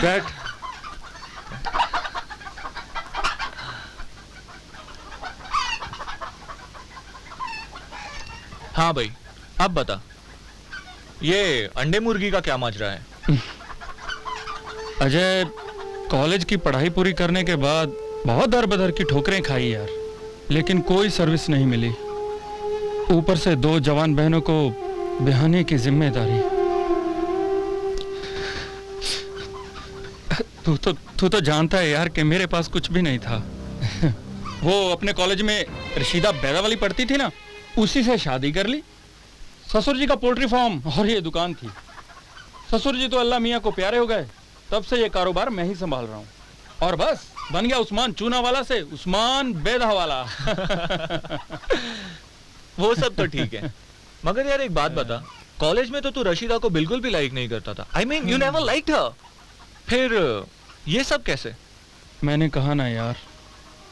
S12: बैठ।
S5: हाँ भाई, अब बता, ये अंडे मुर्गी का क्या माजरा है?
S12: अजय, कॉलेज की पढ़ाई पूरी करने के बाद बहुत दर बदर की ठोकरें खाई यार, लेकिन कोई सर्विस नहीं मिली। ऊपर से 2 जवान बहनों को ब्याहने की जिम्मेदारी। तू तो जानता है यार कि मेरे पास कुछ भी नहीं था। वो अपने कॉलेज में रशीदा बैदा वाली पढ़ती थी ना, उसी से शादी कर ली। ससुर जी का पोल्ट्री फार्म और ये दुकान थी। ससुर जी तो अल्लाह मियाँ को प्यारे हो गए, तब से ये कारोबार मैं ही संभाल रहा हूँ। और बस बन गया उस्मान चूना वाला से उस्मान बेदा वाला।
S5: वो सब तो ठीक है, मगर यार एक बात बता, कॉलेज में तो तू रशीदा को बिल्कुल भी लाइक नहीं करता था। I mean you never liked her. फिर ये सब कैसे?
S12: मैंने कहा ना यार,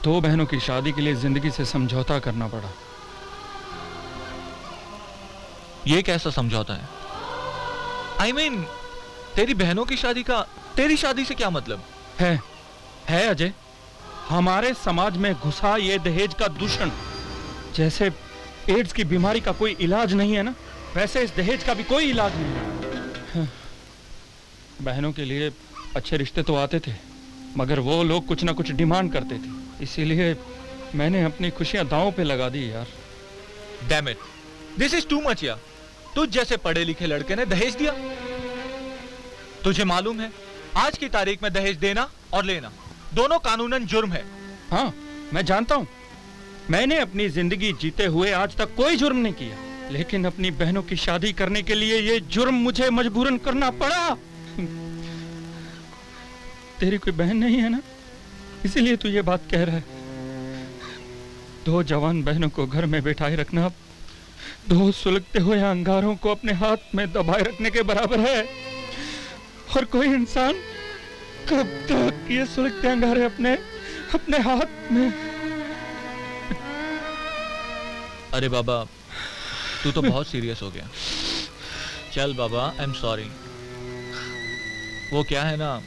S12: 2 बहनों की शादी के लिए जिंदगी से समझौता करना पड़ा।
S5: ये कैसा समझौता है? आई मीन तेरी बहनों की शादी का तेरी शादी से क्या मतलब
S12: है अजय, हमारे समाज में घुसा ये दहेज का दूषण। जैसे एड्स की बीमारी का कोई इलाज नहीं है ना, वैसे इस दहेज का भी कोई इलाज नहीं है। बहनों के लिए अच्छे रिश्ते तो आते थे, मगर वो लोग कुछ ना कुछ डिमांड करते थे, इसीलिए मैंने अपनी खुशियां दांव पे लगा दी यार।
S5: Damn it, this is too much यार। तुझ जैसे पढ़े लिखे लड़के ने दहेज दिया? तुझे मालूम है आज की तारीख में दहेज देना और लेना दोनों कानूनन जुर्म है।
S12: हाँ मैं जानता हूँ, मैंने अपनी जिंदगी जीते हुए आज तक कोई जुर्म नहीं किया, लेकिन अपनी बहनों की शादी करने के लिए ये जुर्म मुझे मजबूरन करना पड़ा। तेरी कोई बहन नहीं है ना, इसीलिए तू ये बात कह रहा है। 2 जवान बहनों को घर में बैठाए रखना 2 सुलगते हुए अंगारों को अपने हाथ में दबाए रखने के बराबर है। और कोई इंसान कब तक ये सुलगते अंगारे अपने हाथ में?
S5: अरे बाबा, तू तो बहुत सीरियस हो गया। चल बाबा, आई एम सॉरी। वो क्या है ना,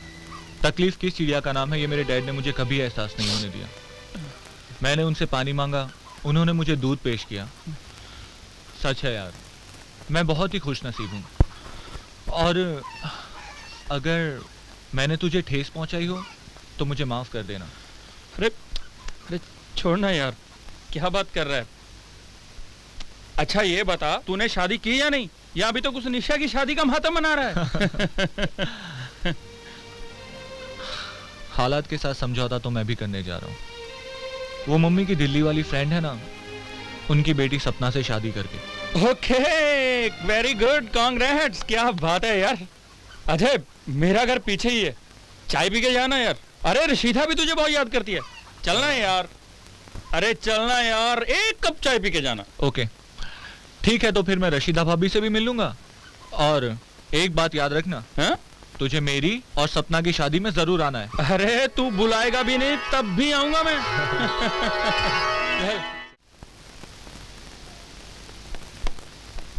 S5: तकलीफ किस चिड़िया का नाम है, ये मेरे डैड ने मुझे कभी एहसास नहीं होने दिया। मैंने उनसे पानी मांगा, उन्होंने मुझे दूध पेश किया। सच है यार, मैं बहुत ही खुशनसीब हूँ। और अगर मैंने तुझे ठेस पहुंचाई हो तो मुझे माफ कर देना।
S12: अरे छोड़ना यार, क्या बात कर रहा है? अच्छा ये बता, तूने शादी की या नहीं, या अभी तो कुछ निशा की शादी का मातम मना रहा है?
S5: हालात के साथ समझौता तो मैं भी करने जा रहा हूँ। वो मम्मी की दिल्ली वाली फ्रेंड है ना, उनकी बेटी सपना से शादी करके।
S12: Okay, very good, congrats. क्या बात है यार। अजय, मेरा घर पीछे ही है, चाय पी के जाना यार। अरे रशीदा भी तुझे बहुत याद करती है, चलना है यार। अरे चलना यार, 1 कप चाय पी के जाना।
S5: ओके ठीक है, तो फिर मैं रशीदा भाभी से भी मिल लूंगा। और एक बात याद रखना, तुझे मेरी और सपना की शादी में जरूर आना है।
S12: अरे तू बुलाएगा भी नहीं तब भी आऊंगा मैं।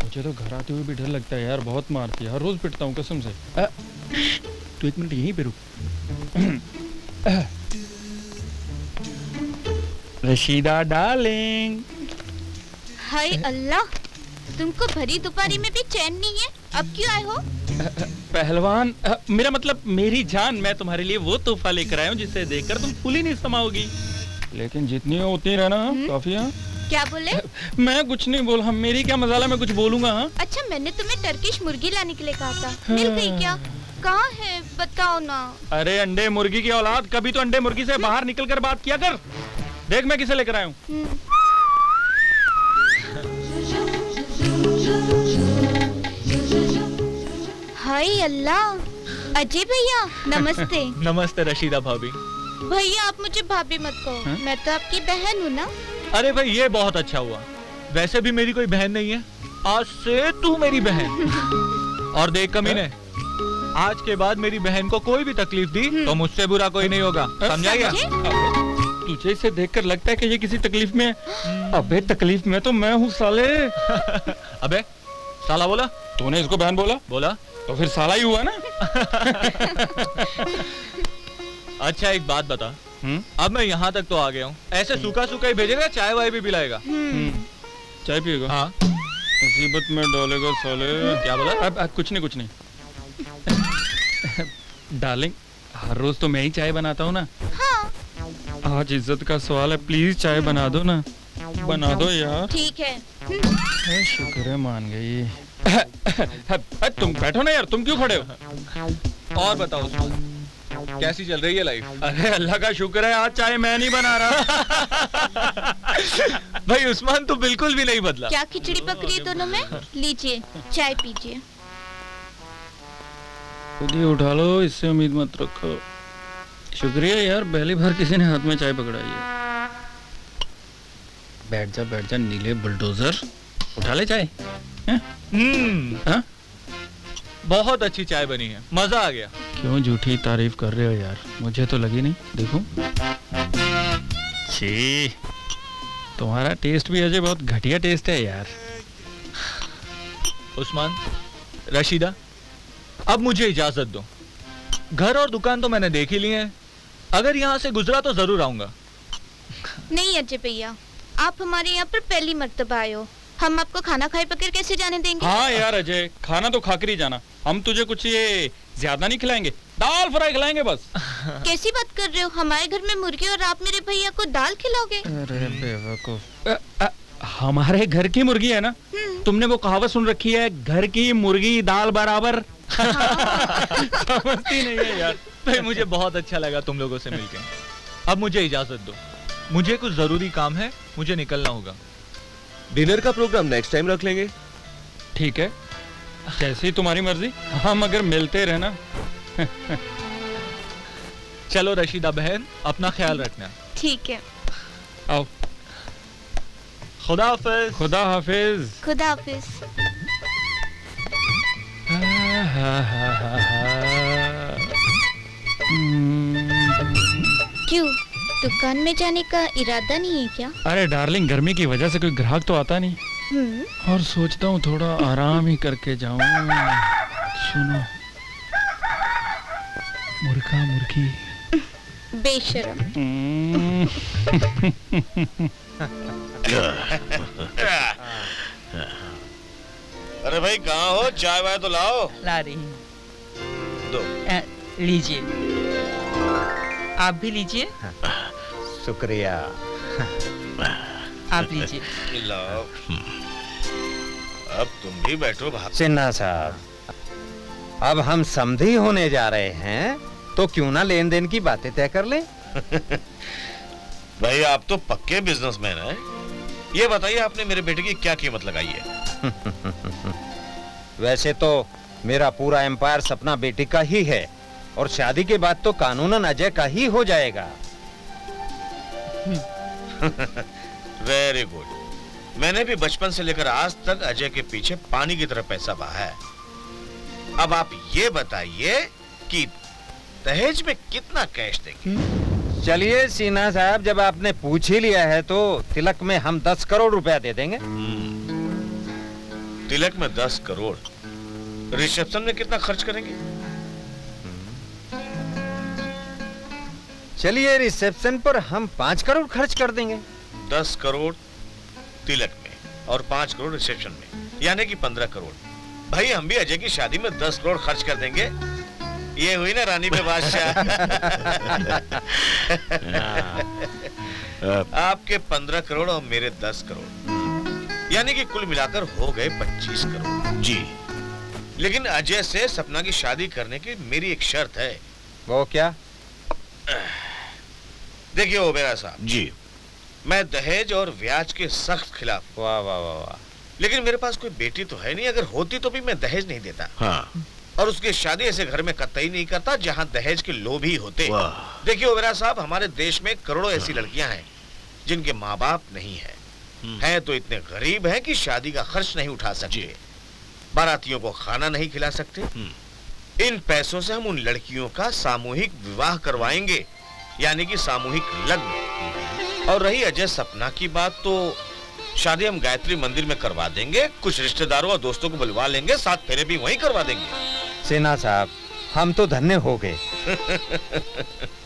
S12: मुझे तो घर आते हुए भी डर लगता है यार, बहुत मारती है, हर रोज पिटता हूँ कसम से। तू 1 मिनट यहीं पे रुक। रशीदा डार्लिंग।
S6: हाय अल्लाह, तुमको भरी दोपहरी में भी चैन नहीं है, अब क्यों आए हो?
S12: पहलवान, मेरा मतलब मेरी जान, मैं तुम्हारे लिए वो तोहफा लेकर आया हूँ जिसे देखकर तुम फूली नहीं समाओगी। लेकिन जितनी हो उतनी रहना, काफी है।
S6: क्या बोले?
S12: मैं कुछ नहीं बोला, मेरी क्या मजाला, मैं कुछ बोलूंगा। हाँ
S6: अच्छा, मैंने तुम्हें टर्किश मुर्गी लाने के लिए कहा था, मिल गई क्या? कहाँ है बताओ ना।
S12: अरे अंडे मुर्गी की औलाद, कभी तो अंडे मुर्गी से बाहर निकल कर बात किया कर। देख मैं किसे लेकर आया हूँ।
S6: हाय अल्लाह, अजय भैया नमस्ते।
S5: नमस्ते रशीदा भाभी।
S6: भैया आप मुझे भाभी मत कहो, मैं तो आपकी बहन हूँ ना।
S5: अरे भाई ये बहुत अच्छा हुआ, वैसे भी मेरी कोई बहन नहीं है, आज से तू मेरी बहन। और देख कमीने, आज के बाद मेरी बहन को कोई भी तकलीफ दी तो मुझसे बुरा कोई नहीं होगा, समझा गया?
S12: तुझे इसे देखकर लगता है कि ये किसी तकलीफ में है। अबे तकलीफ में तो मैं हूँ साले।
S5: अबे साला बोला?
S12: तूने इसको बहन बोला?
S5: बोला
S12: तो फिर साला ही हुआ ना।
S5: अच्छा एक बात बता, अब मैं यहाँ तक तो आ गया हूँ, ऐसे सूखा सूखा ही भेजेगा, चाय वाय भी पिलाएगा?
S12: चाय पिएगा?
S5: हाँ।
S12: मुसीबत में डालेगा साले।
S5: क्या बोला?
S12: अब कुछ नहीं कुछ नहीं। डार्लिंग, हर रोज तो मैं ही चाय बनाता हूँ ना।
S6: हाँ।
S12: आज इज्जत का सवाल है, प्लीज चाय बना दो ना, बना दो यार।
S6: ठीक है।
S12: शुक्र है मान गई। तुम बैठो ना यार, तुम क्यों खड़े हो?
S5: और बताओ उस्मान, कैसी चल रही है लाइफ?
S12: अरे अल्लाह का शुक्र है, आज चाय मैं नहीं बना रहा।
S5: भाई उस्मान तू बिल्कुल भी नहीं बदला।
S6: क्या खिचड़ी पक रही है दोनों में? लीजिए चाय पीजिए।
S12: खुद ही उठा लो, इससे उम्मीद मत रखो। शुक्रिया यार, पहली बार किसी ने हाथ में चाय पकड़ाई है। बैठ जा नीले बुलडोजर, उठा ले चाय। हाँ?
S5: बहुत अच्छी चाय बनी है, मजा आ गया।
S12: क्यों झूठी तारीफ कर रहे हो यार, मुझे तो लगी नहीं। देखो छी, तुम्हारा टेस्ट भी अजय बहुत घटिया टेस्ट है यार।
S5: उस्मान, रशीदा, अब मुझे इजाजत दो। घर और दुकान तो मैंने देख ही लिए हैं, अगर यहाँ से गुजरा तो जरूर आऊंगा।
S6: नहीं अजय भैया, आप हमारे यहाँ पर पहली मर्तबा आए हो, हम आपको खाना खाए बगैर कैसे जाने देंगे?
S12: हाँ यार अजय, खाना तो खाकर ही जाना, हम तुझे कुछ ये ज्यादा नहीं खिलाएंगे, दाल फ्राई खिलाएंगे बस।
S6: कैसी बात कर रहे हो, हमारे घर में मुर्गी और आप मेरे भैया को दाल खिलाओगे?
S12: अरे बेवकूफ, हमारे घर की मुर्गी है ना, तुमने वो कहावत सुन रखी है, घर की मुर्गी दाल बराबर। समझती नहीं है यार।
S5: भाई मुझे बहुत अच्छा लगा तुम लोगों से मिलके, अब मुझे इजाजत दो, मुझे कुछ जरूरी काम है, मुझे निकलना होगा।
S14: डिनर का प्रोग्राम नेक्स्ट टाइम रख लेंगे।
S12: ठीक है, जैसी तुम्हारी मर्जी, हम अगर मिलते रहना।
S5: चलो रशीदा बहन, अपना ख्याल रखना।
S6: ठीक है,
S12: आओ।
S5: खुदा हाफिज।
S12: खुदा हाफिज।
S6: खुदा हाफिज। क्यों, दुकान में जाने का इरादा नहीं है क्या?
S12: अरे डार्लिंग, गर्मी की वजह से कोई ग्राहक तो आता नहीं, और सोचता हूँ थोड़ा आराम ही करके जाऊं। सुनो, मुर्गा मुर्गी
S6: बेशरम।
S2: अरे भाई कहाँ हो, चाय वाय तो लाओ।
S4: ला रही हूँ।
S2: दो।
S4: लीजिए, आप भी लीजिए।
S2: शुक्रिया।
S4: आप लीजिए।
S2: लाओ। अब तुम भी बैठो।
S15: सिन्हा साहब, अब हम समधी होने जा रहे हैं, तो क्यों ना लेन देन की बातें तय कर ले।
S2: भाई आप तो पक्के बिजनेसमैन हैं। ये बताइए आपने मेरे बेटे की क्या कीमत लगाई है?
S15: वैसे तो मेरा पूरा एम्पायर सपना बेटी का ही है, और शादी के बाद तो कानूनन अजय का ही हो जाएगा।
S2: Very good. मैंने भी बचपन से लेकर आज तक अजय के पीछे पानी की तरह पैसा बहा है। अब आप ये बताइए कि दहेज में कितना कैश देंगे?
S15: चलिए सिन्हा साहब, जब आपने पूछ ही लिया है तो तिलक में हम 10 करोड़ रुपया दे देंगे।
S2: तिलक में 10 करोड़, रिसेप्शन में कितना खर्च करेंगे?
S15: चलिए रिसेप्शन पर हम 5 करोड़ खर्च कर देंगे।
S2: 10 करोड़ तिलक में और 5 करोड़ रिसेप्शन में, यानी कि 15 करोड़। भाई हम भी अजय की शादी में 10 करोड़ खर्च कर देंगे। ये हुई ना रानी पे बादशाह। आपके 15 करोड़ और मेरे 10 करोड़, यानी कि कुल मिलाकर हो गए 25 करोड़। जी, लेकिन अजय से सपना की शादी करने की मेरी एक शर्त है।
S15: वो क्या?
S2: देखिए ओबेरा साहब जी, मैं दहेज और ब्याज के सख्त खिलाफ।
S15: वाह वाह वाह वाह।
S2: लेकिन मेरे पास कोई बेटी तो है नहीं, अगर होती तो भी मैं दहेज नहीं देता। हाँ। और उसकी शादी ऐसे घर में कतई नहीं करता जहां दहेज के लोभ ही होते। देखिए ओबेरा साहब, हमारे देश में करोड़ों ऐसी लड़कियां हैं जिनके माँ बाप नहीं है, हैं तो इतने गरीब हैं कि शादी का खर्च नहीं उठा सकते, बारातियों को खाना नहीं खिला सकते। इन पैसों से हम उन लड़कियों का सामूहिक विवाह करवाएंगे, यानी कि सामूहिक लग्न। और रही अजय सपना की बात, तो शादी हम गायत्री मंदिर में करवा देंगे, कुछ रिश्तेदारों और दोस्तों को बुलवा लेंगे, 7 फेरे भी वहीं करवा देंगे।
S15: सिन्हा साहब, हम तो धन्य हो गए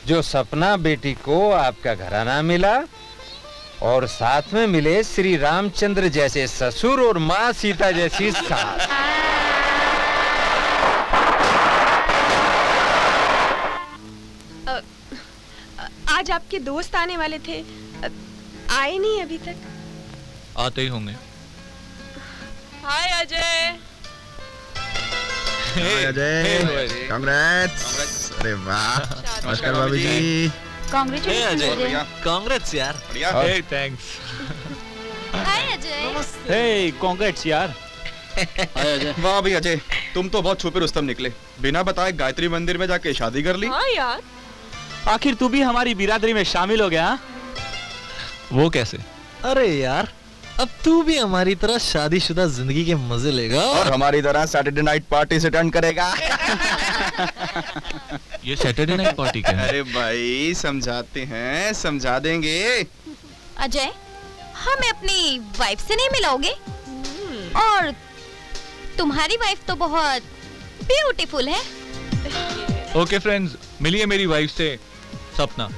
S15: जो सपना बेटी को आपका घराना मिला और साथ में मिले श्री रामचंद्र जैसे ससुर और माँ सीता जैसी सास।
S3: आज आपके दोस्त आने वाले थे, आए नहीं अभी तक?
S5: आते ही होंगे।
S11: हाय अजय।
S8: अजय, कांग्रेट्स। अरे वाह, नमस्कार भाभी जी।
S5: कांग्रेट्स यार।
S8: हे
S5: थैंक्स।
S6: हाय अजय।
S12: हे कांग्रेट्स यार।
S8: वाह भाई अजय, तुम तो बहुत छुपे रुस्तम निकले, बिना बताए गायत्री मंदिर में जाके शादी कर ली।
S11: हाँ यार,
S12: आखिर तू भी हमारी बिरादरी में शामिल हो गया।
S5: वो कैसे?
S16: अरे यार, अब तू भी हमारी तरह शादीशुदा जिंदगी के मजे लेगा
S8: और हमारी तरह सैटरडे नाइट पार्टी से अटेंड करेगा।
S5: ये सैटरडे नाइट पार्टी क्या है?
S8: अरे भाई समझाते हैं, समझा देंगे।
S10: अजय, हमें अपनी वाइफ से नहीं मिलाओगे? और तुम्हारी वाइफ तो बहुत ब्यूटीफुल है।
S5: ओके फ्रेंड्स, मिलिए मेरी वाइफ से सपना।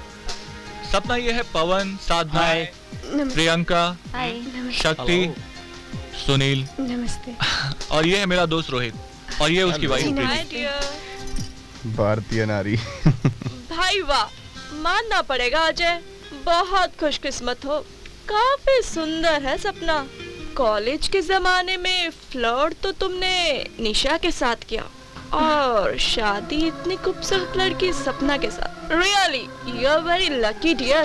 S5: सपना ये है पवन, साधना, प्रियंका, शक्ति, सुनील।
S3: नमस्ते।
S5: और ये है मेरा दोस्त रोहित, और ये उसकी वाइफ प्रीति।
S8: भारतीय नारी।
S11: भाई वाह, मानना पड़ेगा अजय, बहुत खुशकिस्मत हो। काफी सुंदर है सपना। कॉलेज के जमाने में फ्लर्ट तो तुमने निशा के साथ किया, और शादी इतनी खूबसूरत लड़की सपना के साथ। Really you are very lucky dear.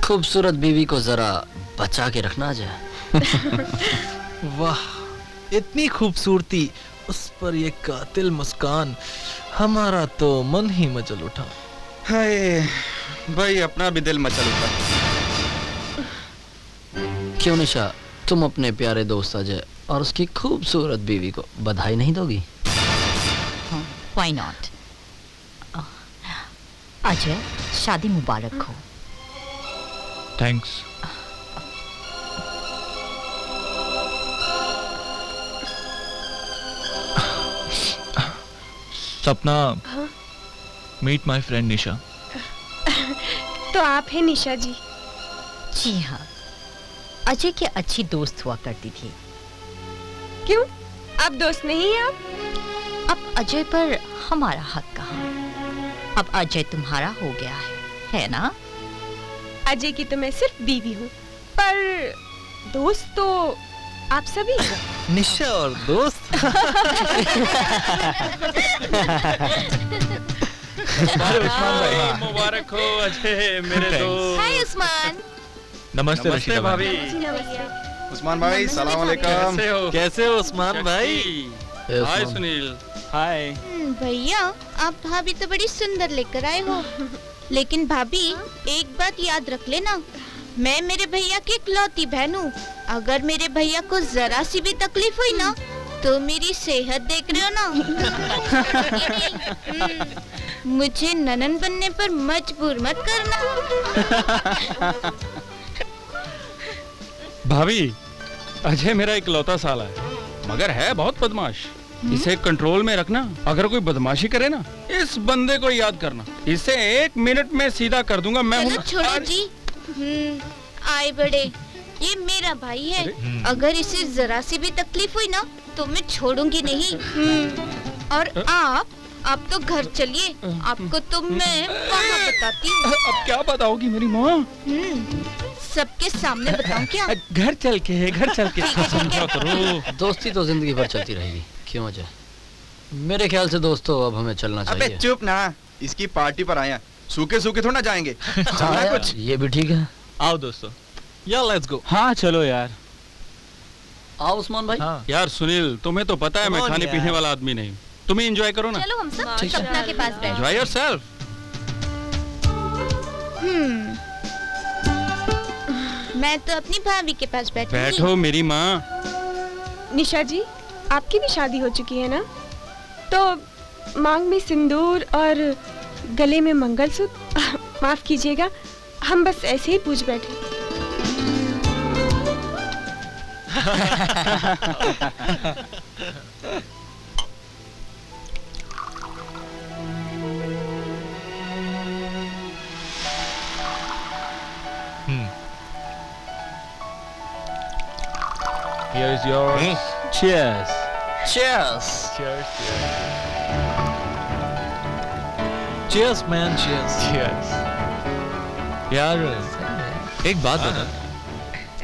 S7: खूबसूरत बीवी को जरा बचा के रखना जाए।
S16: वाह, इतनी खूबसूरती, उस पर ये कातिल मुस्कान, हमारा तो मन ही मचल उठा।
S8: हाय भाई, अपना भी दिल मचल उठा।
S7: क्यों निशा, तुम अपने प्यारे दोस्त अजय और उसकी खूबसूरत बीवी को बधाई नहीं दोगी?
S10: Why not? अजय, शादी मुबारक हो।
S5: थैंक्स। सपना, मीट माय फ्रेंड निशा।
S3: तो आप हैं निशा जी?
S10: जी हाँ, अजय की अच्छी दोस्त हुआ करती थी।
S3: क्यों, आप दोस्त नहीं हैं? आप
S10: अब अजय पर हमारा हक कहाँ? अब अजय तुम्हारा हो गया है ना?
S3: अजय की तो मैं सिर्फ बीवी हूँ, पर दोस्त तो आप सभी हैं।
S16: निशा और दोस्त।
S12: मुबारक हो अजय मेरे दोस्त।
S6: हाय उस्मान।
S5: नमस्ते रशीदा भाभी।
S8: उस्मान भाई, सलाम अलैकुम।
S16: कैसे हो उस्मान भाई?
S12: हाय सुनील। हाय।
S6: भैया, आप भाभी तो बड़ी सुंदर लेकर आए हो, लेकिन भाभी एक बात याद रख लेना, मैं मेरे भैया की इकलौती बहन हूँ। अगर मेरे भैया को जरा सी भी तकलीफ हुई ना, तो मेरी सेहत देख रहे हो ना। मुझे ननन बनने पर मजबूर मत करना।
S12: भाभी, अजय मेरा इकलौता साला है, मगर है बहुत बदमाश। इसे कंट्रोल में रखना। अगर कोई बदमाशी करे ना, इस बंदे को याद करना, इसे 1 मिनट में सीधा कर दूंगा मैं।
S6: चलो छोड़ो जी, आए बड़े, ये मेरा भाई है। अगर इसे जरा सी भी तकलीफ हुई ना तो मैं छोड़ूंगी नहीं। और आप तो घर चलिए, आपको तो मैं वहाँ बताती हूँ।
S12: अब क्या बताओगी मेरी माँ?
S6: सबके सामने बताऊँ क्या?
S12: घर चल के समझा करो।
S7: दोस्ती तो जिंदगी भर चलती रहेगी, क्यों अजय? मेरे ख्याल से दोस्तों अब हमें चलना चाहिए।
S8: अबे चुप ना, इसकी पार्टी पर आया, सूखे सूखे थोड़ा ना जाएंगे। चलना कुछ।
S7: ये भी ठीक है।
S5: आओ दोस्तों, या लेट्स गो।
S12: हाँ चलो यार।
S7: आओ उस्मान भाई।
S5: हाँ।
S12: यार सुनील, तुम्हें तो पता है मैं खाने पीने वाला आदमी नहीं। तुम ही एंजॉय करो ना।
S6: चलो हम सब सपना के पास बैठे।
S12: Enjoy yourself.
S6: मैं तो अपनी भाभी के पास बैठूंगी।
S12: बैठो मेरी माँ।
S3: निशा जी, आपकी भी शादी हो चुकी है ना? तो मांग में सिंदूर और गले में मंगलसूत्र। माफ कीजिएगा, हम बस ऐसे ही पूछ बैठे।
S5: Here is yours.
S12: Cheers.
S7: Cheers.
S5: Cheers. Cheers man, cheers. Cheers. यार एक बात बता,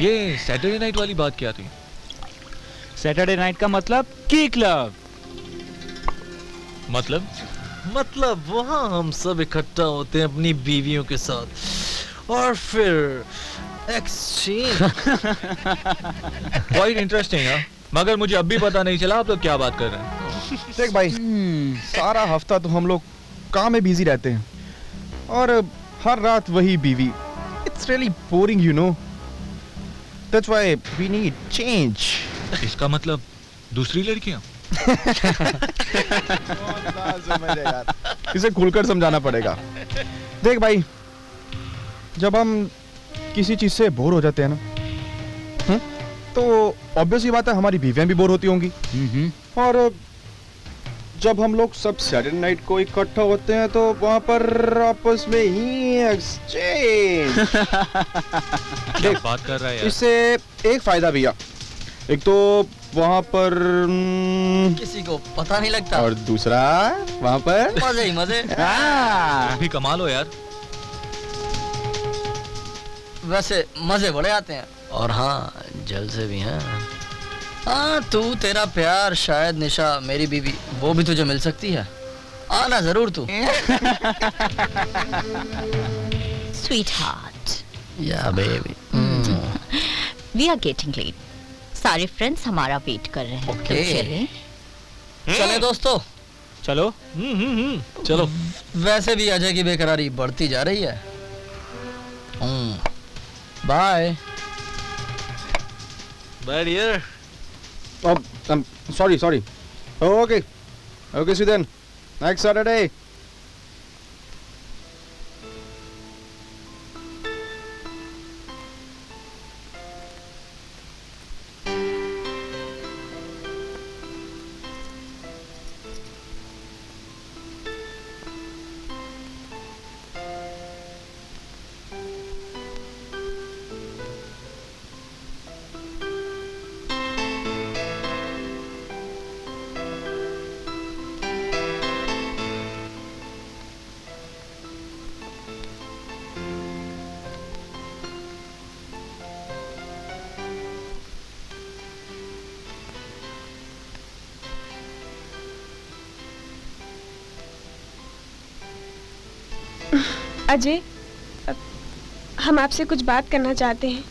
S5: ये सैटरडे नाइट वाली बात क्या थी?
S17: सैटरडे नाइट का मतलब की क्लब।
S16: मतलब वहाँ हम सब इकट्ठा होते हैं अपनी बीवियों के साथ और फिर एक्सचेंज।
S5: क्वाइट इंटरेस्टिंग है, मगर मुझे अब भी पता नहीं चला आप तो क्या बात कर रहे हैं।
S8: देख भाई, सारा हफ्ता तो हम लोग काम में बिजी रहते हैं और हर रात वही बीवी। It's really boring, you know. That's why we need change.
S5: इसका मतलब दूसरी लड़कियां?
S8: इसे खुलकर समझाना पड़ेगा। देख भाई, जब हम किसी चीज से बोर हो जाते हैं ना, तो ऑब्वियसली बात है हमारी बीवियां भी बोर होती होंगी। और जब हम लोग सब सैटरडे नाइट को इकट्ठा होते हैं तो वहां पर आपस में ही एक्सचेंज।
S5: क्या बात कर रहा है यार?
S8: इससे एक फायदा भैया, एक तो वहां पर
S7: किसी को पता नहीं लगता
S8: और दूसरा वहां पर
S7: मजे ही मजे।
S5: भी कमाल हो यार।
S7: वैसे मजे बड़े आते हैं और हाँ जलसे भी हैं। हाँ तू, तेरा प्यार, शायद निशा मेरी बीवी, वो भी तुझे मिल सकती है। आना जरूर तू।
S10: स्वीट हार्ट,
S7: या baby.
S10: We are getting late. सारे फ्रेंड्स हमारा वेट कर रहे हैं।
S7: Okay.
S10: चले
S7: चले दोस्तों,
S17: चलो।
S7: चलो। वैसे भी अजय की बेकरारी बढ़ती जा रही है। Bye
S16: bye dear.
S8: sorry. Okay, see you then. Next Saturday.
S3: Ajay, हम आपसे कुछ बात करना चाहते हैं।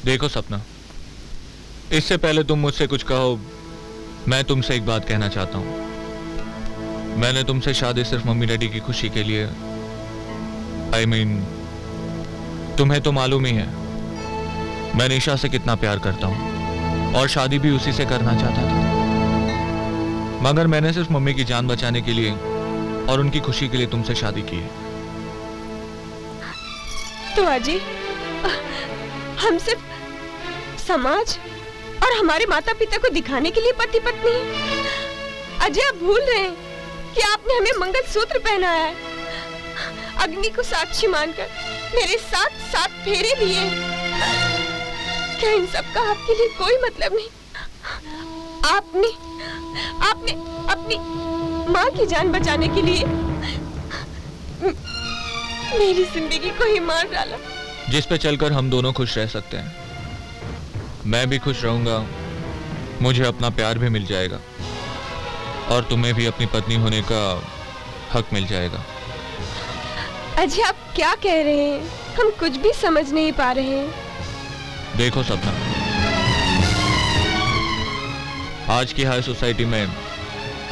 S5: देखो सपना, इससे पहले तुम मुझसे कुछ कहो, मैं तुमसे एक बात कहना चाहता हूँ। मैंने तुमसे शादी सिर्फ मम्मी डैडी की खुशी के लिए, I mean, तुम्हें तो मालूम ही है मैं निशा से कितना प्यार करता हूँ और शादी भी उसी से करना चाहता था, मगर मैंने सिर्फ मम्मी की जान बचाने के लिए और उनकी खुशी के लिए तुमसे शादी की है।
S3: तो अजय, हम सिर्फ समाज और हमारे माता पिता को दिखाने के लिए पति पत्नी हैं। अजय आप भूल रहे हैं कि आपने हमें मंगलसूत्र पहनाया है, अग्नि को साक्षी मानकर मेरे साथ 7 फेरे लिए। क्या इन सब का आपके लिए कोई मतलब नहीं? आपने अपनी माँ की जान बचाने के लिए मेरी जिंदगी को ही मार डाला।
S5: जिस पे चलकर हम दोनों खुश रह सकते हैं। मैं भी खुश रहूंगा, मुझे अपना प्यार भी मिल जाएगा और तुम्हें भी अपनी पत्नी होने का हक मिल जाएगा।
S3: अजय आप क्या कह रहे हैं? हम कुछ भी समझ नहीं पा रहे हैं।
S5: देखो सपना, आज की हाई सोसाइटी में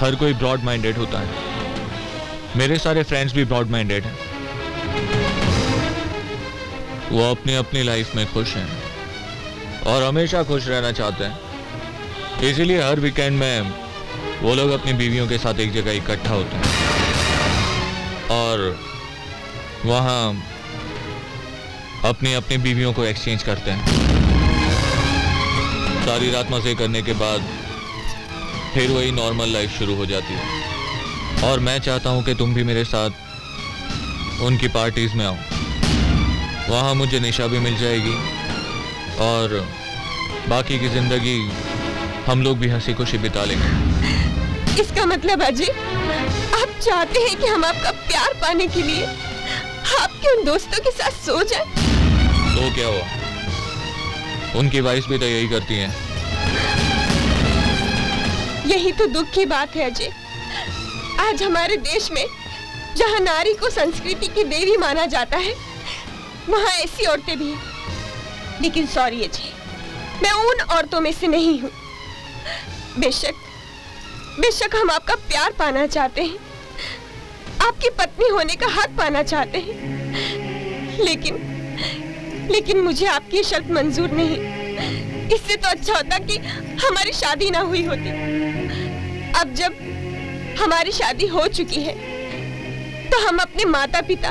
S5: हर कोई ब्रॉड माइंडेड होता है। मेरे सारे फ्रेंड्स भी ब्रॉड माइंडेड हैं। वो अपनी अपनी लाइफ में खुश हैं और हमेशा खुश रहना चाहते हैं। इसीलिए हर वीकेंड में वो लोग अपनी बीवियों के साथ एक जगह इकट्ठा होते हैं और वहाँ अपनी अपनी बीवियों को एक्सचेंज करते हैं। सारी रात मजे करने के बाद फिर वही नॉर्मल लाइफ शुरू हो जाती है। और मैं चाहता हूँ कि तुम भी मेरे साथ उनकी पार्टीज में आओ। वहाँ मुझे निशा भी मिल जाएगी और बाकी की जिंदगी हम लोग भी हंसी खुशी बिता लेंगे।
S3: इसका मतलब अजय आप चाहते हैं कि हम आपका प्यार पाने के लिए आपके उन दोस्तों के साथ सो जाएं?
S5: तो क्या हुआ, उनकी वाइफ भी तो यही करती हैं।
S3: यही तो दुख की बात है अजय। आज हमारे देश में जहाँ नारी को संस्कृति की देवी माना जाता है, वहाँ ऐसी औरतें भी हैं। लेकिन सॉरी अजय, मैं उन औरतों में से नहीं हूँ। बेशक हम आपका प्यार पाना चाहते हैं, आपकी पत्नी होने का हक पाना चाहते हैं, लेकिन मुझे आपकी शर्त मंजूर नहीं। इससे तो अच्छा होता कि हमारी शादी ना हुई होती। अब जब हमारी शादी हो चुकी है तो हम अपने माता पिता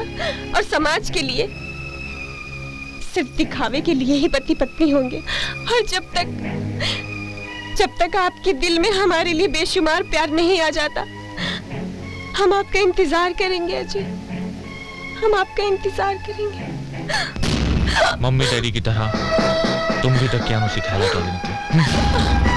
S3: और समाज के लिए सिर्फ दिखावे के लिए ही पति पत्नी होंगे। और जब तक आपके दिल में हमारे लिए बेशुमार प्यार नहीं आ जाता, हम आपका इंतजार करेंगे अजय, हम आपका इंतजार करेंगे।
S5: मम्मी डैडी की तरह तुम भी तकियानों सिखाया करोगे।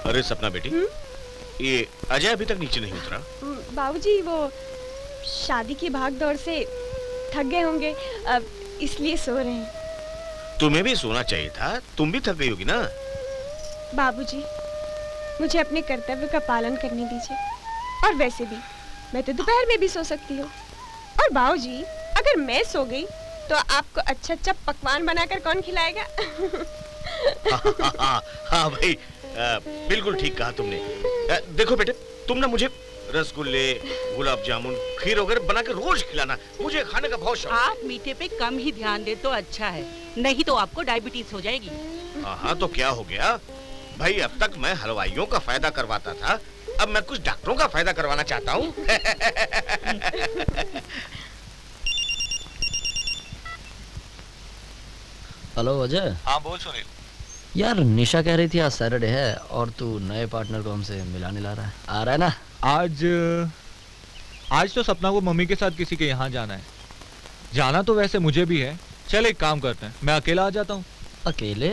S2: अरे सपना बेटी, ये अजय अभी तक नीचे नहीं उतरा?
S3: बाबूजी वो शादी की भाग दौड़ से थक गए होंगे, अब इसलिए सो रहे हैं।
S2: तुम्हें भी सोना चाहिए था, तुम भी थक गई होगी ना।
S3: बाबूजी मुझे अपने कर्तव्य का पालन करने दीजिए। और वैसे भी मैं तो दोपहर में भी सो सकती हूँ। और बाबूजी अगर मैं सो गई तो आपको अच्छा अच्छा पकवान बनाकर कौन खिलाएगा?
S2: हाँ भाई, बिल्कुल ठीक कहा तुमने। देखो बेटे, तुम ना मुझे रसगुल्ले, गुलाब जामुन, खीर वगैरह बना के रोज खिलाना। मुझे खाने का बहुत शौक।
S4: आप मीठे पे कम ही ध्यान दे तो अच्छा है, नहीं तो आपको डायबिटीज हो जाएगी।
S2: हाँ तो क्या हो गया भाई, अब तक मैं हलवाइयों का फायदा करवाता था, अब मैं कुछ डॉक्टरों का फायदा करवाना चाहता हूँ।
S7: हेलो अजय।
S5: हाँ बोल सुनील।
S7: यार निशा कह रही थी आज सैटरडे है और तू नए पार्टनर को हमसे मिलाने ला रहा है, आ रहा है ना?
S5: आज तो सपना को मम्मी के साथ किसी के यहाँ जाना है। जाना तो वैसे मुझे भी है, चल एक काम करते हैं, मैं अकेला आ जाता हूँ।
S7: अकेले?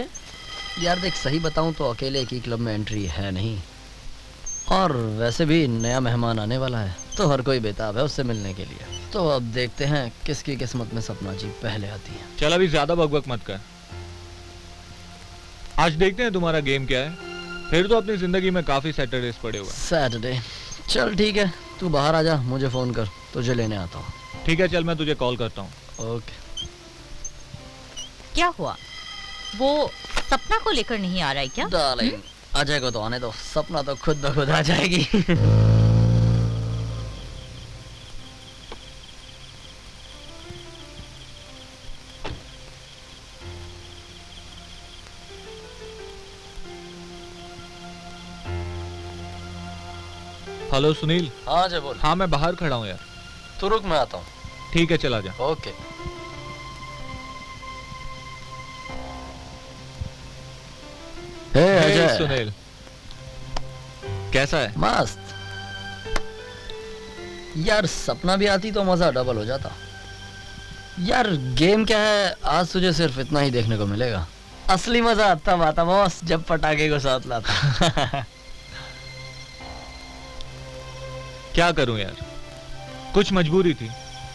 S7: यार देख सही बताऊँ तो अकेले एक ही क्लब में एंट्री है नहीं, और वैसे भी नया मेहमान आने वाला है तो हर कोई बेताब है उससे मिलने के लिए। तो अब देखते हैं किसकी किस्मत में सपना जी पहले आती है।
S5: चल अभी ज्यादा बकबक मत कर, आज देखते हैं तुम्हारा गेम क्या है। फिर तो अपनी जिंदगी में काफी सैटरडेज पड़े हुए।
S7: सैटरडे? चल ठीक है, तू बाहर आ जा, मुझे फोन कर, तुझे लेने आता हूँ।
S5: ठीक है चल, मैं तुझे कॉल करता हूँ।
S7: ओके।
S10: क्या हुआ, वो सपना को लेकर नहीं आ रहा है क्या?
S7: डार्लिंग अजय को तो आने दो, सपना तो खुद ब खुद आ जाएगी।
S5: हेलो सुनील।
S7: हाँ जय बोल।
S5: हाँ मैं बाहर खड़ा हूँ यार।
S7: तो रुक मैं आता हूँ।
S5: ठीक है चला जा।
S7: ओके। हे अजय।
S5: सुनील कैसा है?
S7: मस्त। यार सपना भी आती तो मजा डबल हो जाता। यार गेम क्या है, आज तुझे सिर्फ इतना ही देखने को मिलेगा। असली मजा तब आता बॉस जब पटाखे को साथ लाता।
S5: क्या करूं यार, कुछ मजबूरी थी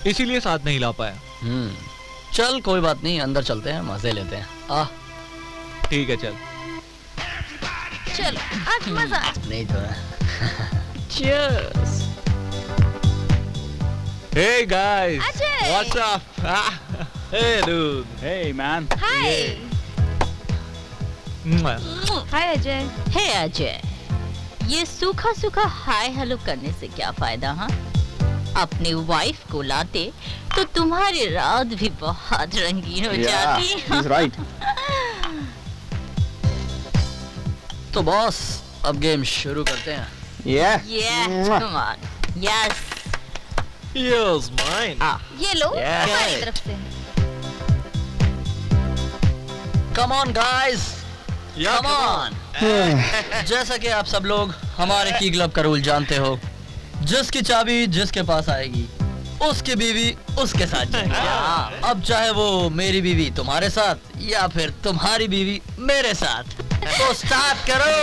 S5: इसीलिए साथ नहीं ला पाया।
S7: चल कोई बात नहीं, अंदर चलते हैं, मजे लेते हैं। आ
S5: ठीक है चल।
S10: चल आज मजा
S7: नहीं तो
S11: Cheers.
S5: Hey guys,
S10: Ajay.
S5: what's up? Hey dude.
S17: Hey man.
S10: हाय हाय अजय। हे अजय, ये सूखा सूखा हाय हेलो करने से क्या फायदा? हाँ, अपनी वाइफ को लाते तो तुम्हारी रात भी बहुत रंगीन हो जाती।
S8: he's right.
S7: तो बॉस अब गेम शुरू करते हैं।
S10: Yeah, come on. Yes.
S16: Yours, mine.
S10: ये लो
S7: Yeah.
S10: हमारी तरफ से।
S7: Come on guys.
S16: Yeah,
S7: Come on. जैसा कि आप सब लोग हमारे की क्लब का रूल जानते हो, जिसकी चाबी जिसके पास आएगी उसकी बीवी उसके साथ जाएगी। अब चाहे वो मेरी बीवी तुम्हारे साथ या फिर तुम्हारी बीवी मेरे साथ, तो स्टार्ट करो।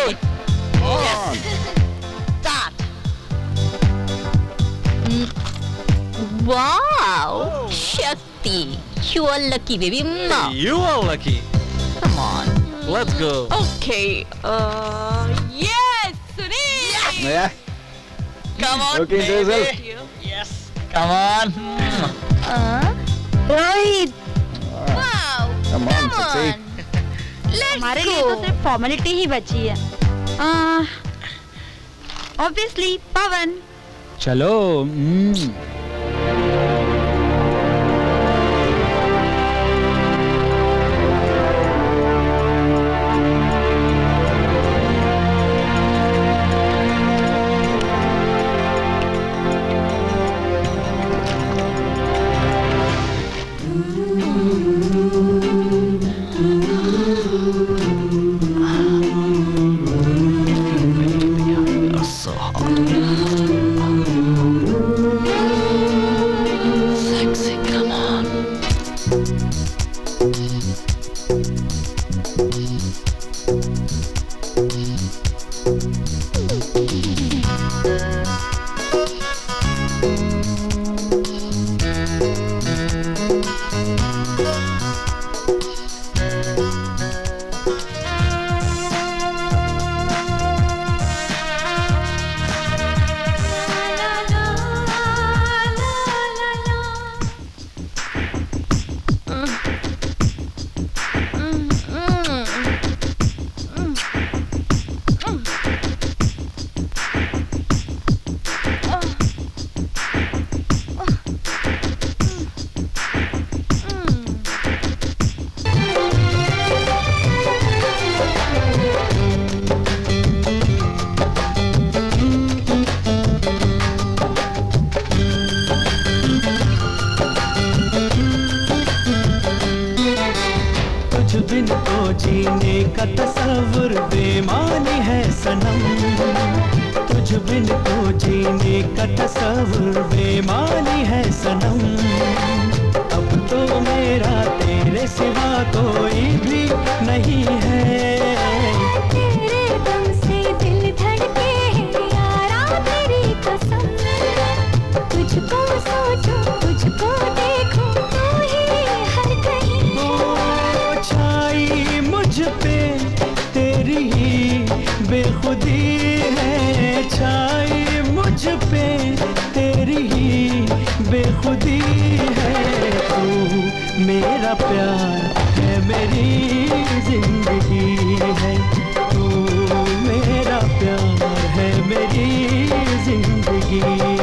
S10: Wow, Shakti, you are lucky, baby.
S16: You are lucky.
S10: Come on,
S16: let's go.
S11: Okay. Yes, Sunil.
S8: Yeah.
S7: Come on,
S8: Okay,
S7: baby.
S8: Jaisal.
S7: Yes. Come on.
S10: Rohit. Wow.
S8: Come on, Sexy.
S10: Let's हमारे लिए तो सिर्फ फॉर्मेलिटी ही बची है। Obviously, पवन।
S17: चलो।
S9: बिन तो जीने का तस्वुर बेमानी है सनम, तुझ बिन तो जीने का तस्वुर बेमानी है सनम। अब तो मेरा तेरे सिवा कोई भी नहीं है। तेरे दम से दिल धड़के यारा तेरी कसम, तुझको सोचो तुझको देखो तू ही हर कहीं। छाई मुझ पे तेरी ही बेखुदी है, छाई मुझ पे तेरी ही बेखुदी है। तू मेरा प्यार है मेरी जिंदगी है, तू मेरा प्यार है मेरी जिंदगी है।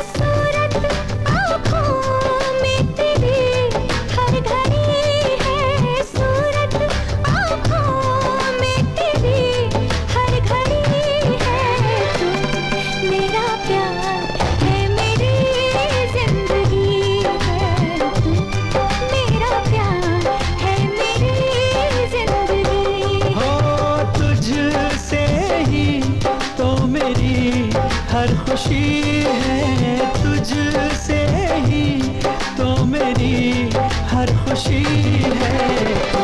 S9: सूरत आँखों में तेरी हर घड़ी है, सूरत आँखों में तेरी हर घड़ी है। तू मेरा प्यार है, मेरी जिंदगी है। तू मेरा प्यार है, मेरी जिंदगी हो। तुझसे ही तो मेरी हर खुशी है, तुझसे ही तो मेरी हर खुशी है। तू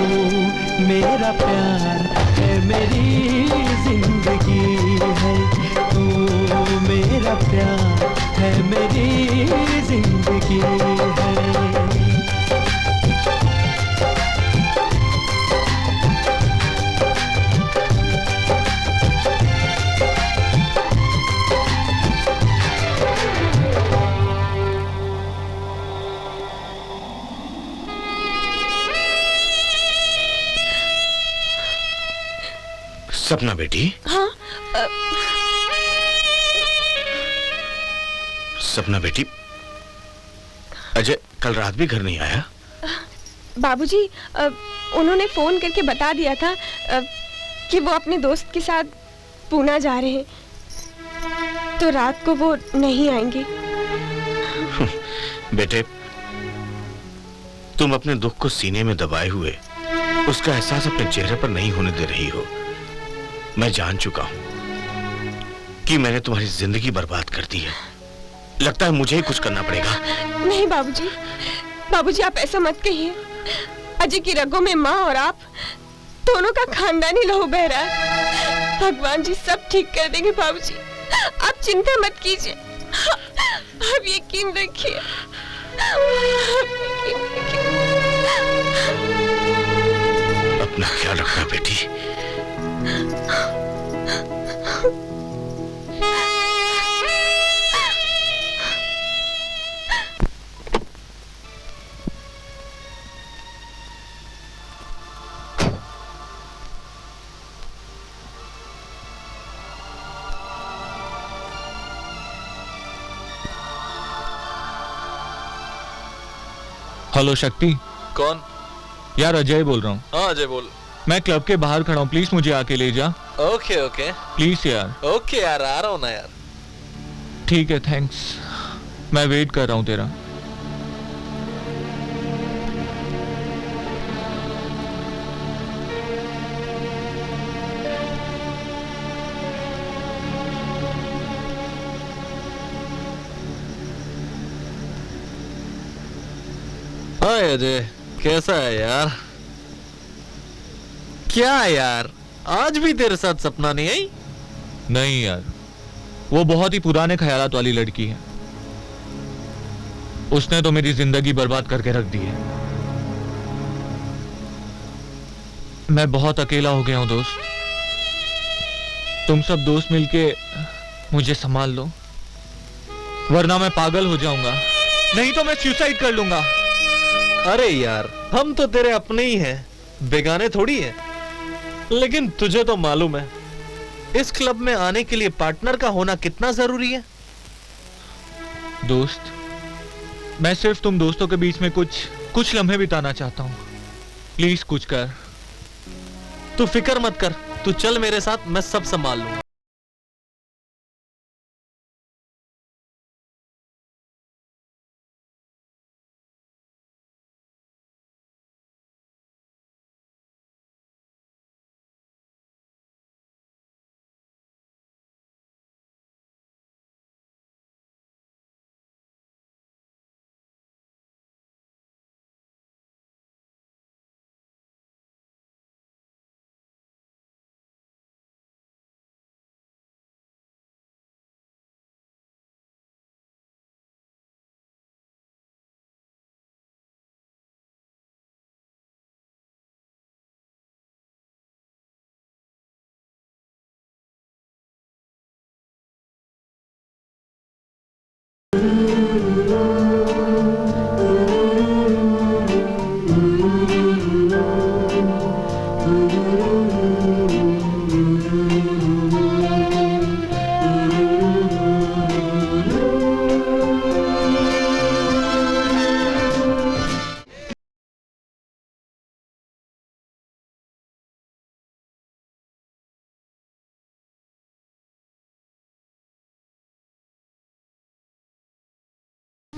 S9: मेरा प्यार है, मेरी जिंदगी है। तू मेरा प्यार है, मेरी जिंदगी है।
S2: सपना बेटी,
S3: हाँ
S2: सपना बेटी, अजय कल रात भी घर नहीं आया?
S3: बाबूजी, उन्होंने फोन करके बता दिया था कि वो अपने दोस्त के साथ पूना जा रहे हैं, तो रात को वो नहीं आएंगे।
S2: बेटे, तुम अपने दुख को सीने में दबाए हुए उसका एहसास अपने चेहरे पर नहीं होने दे रही हो। मैं जान चुका हूं कि मैंने तुम्हारी जिंदगी बर्बाद कर दी है। लगता है मुझे ही कुछ करना पड़ेगा।
S3: नहीं बाबूजी, बाबूजी आप ऐसा मत कहिए। अजय की रगों में माँ और आप दोनों का खानदानी लहू बह रहा है। भगवान जी सब ठीक कर देंगे बाबूजी, आप चिंता मत कीजिए। आप यकीन रखिए,
S2: अपना ख्याल रखना बेटी।
S5: हेलो शक्ति।
S16: कौन?
S5: यार अजय बोल रहा हूँ।
S16: हाँ अजय बोल।
S5: मैं क्लब के बाहर खड़ा हूँ, प्लीज मुझे आके ले जा।
S16: ओके ओके
S5: प्लीज यार।
S16: ओके यार, आ रहा हूँ ना यार।
S5: ठीक है, थैंक्स। मैं वेट कर रहा हूँ तेरा।
S16: हाय अजय, कैसा है यार? क्या यार, आज भी तेरे साथ सपना नहीं आई?
S5: नहीं यार, वो बहुत ही पुराने ख्यालात वाली लड़की है। उसने तो मेरी जिंदगी बर्बाद करके रख दी है। मैं बहुत अकेला हो गया हूं दोस्त। तुम सब दोस्त मिलके मुझे संभाल लो, वरना मैं पागल हो जाऊंगा। नहीं तो मैं सुसाइड कर लूंगा।
S16: अरे यार, हम तो तेरे अपने ही हैं, बेगाने थोड़ी हैं। लेकिन तुझे तो मालूम है इस क्लब में आने के लिए पार्टनर का होना कितना जरूरी है।
S5: दोस्त, मैं सिर्फ तुम दोस्तों के बीच में कुछ लम्हे बिताना चाहता हूं। प्लीज कुछ कर।
S16: तू फिक्र मत कर, तू चल मेरे साथ, मैं सब संभाल लूंगा।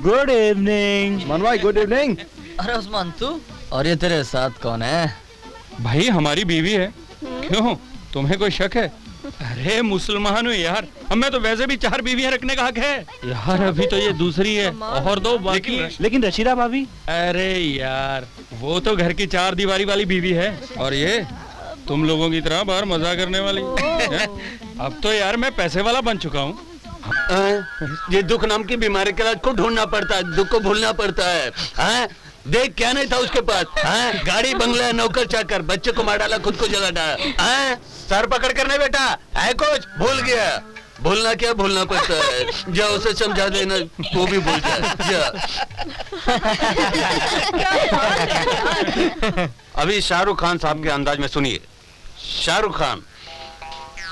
S17: गुड इवनिंग
S7: मनवाई, गुड इवनिंग। अरे उस्मान तू, और ये तेरे साथ कौन है?
S12: भाई हमारी बीवी है। क्यों, तुम्हें कोई शक है? अरे मुसलमान हूँ यार, हमें तो वैसे भी 4 बीवियां रखने का हक है यार। अभी तो ये दूसरी है और 2 बाकी।
S17: लेकिन रशीदा भाभी?
S12: अरे यार वो तो घर की 4 दीवारी वाली बीवी है, और ये तुम लोगों की तरह बाहर मजा करने वाली है? अब तो यार मैं पैसे वाला बन चुका हूँ।
S13: ये दुख नाम की बीमारी के इलाज को ढूंढना पड़ता है, दुख को भूलना पड़ता है। देख क्या नहीं था उसके पास, गाड़ी बंगला, नौकर चाकर, बच्चे को मार डाला, खुद को जला डाला। सर पकड़ कर नहीं बेटा है कुछ भूल गया। भूलना क्या, भूलना पड़ता है। जा उसे समझा देना, वो भी भूल जाए। जा। अभी शाहरुख खान साहब के अंदाज में सुनिए। शाहरुख खान।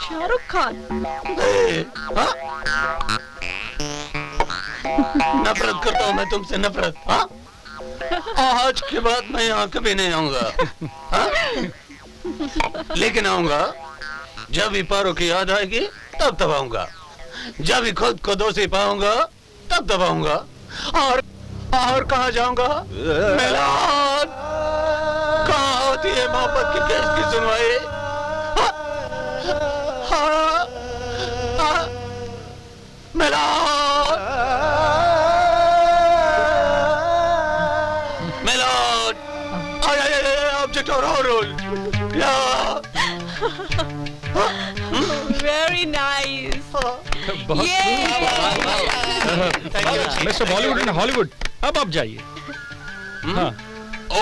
S11: शाहरुख खान?
S13: नफरत करता हूँ मैं तुमसे, नफरत। आज के बाद मैं यहाँ कभी नहीं आऊंगा, लेकिन आऊंगा जब भी पारो की याद आएगी, तब आऊंगा। जब भी खुद को दोषी पाऊंगा, तब आऊंगा। और कहाँ जाऊंगा? मिलाद। कहाँ होती है मोहब्बत की केस की सुनवाई? मिलाद। मिलाद। ऑब्जेक्ट और role.
S11: Very nice.
S12: Mister Bollywood and Hollywood, अब आप जाइए। हाँ।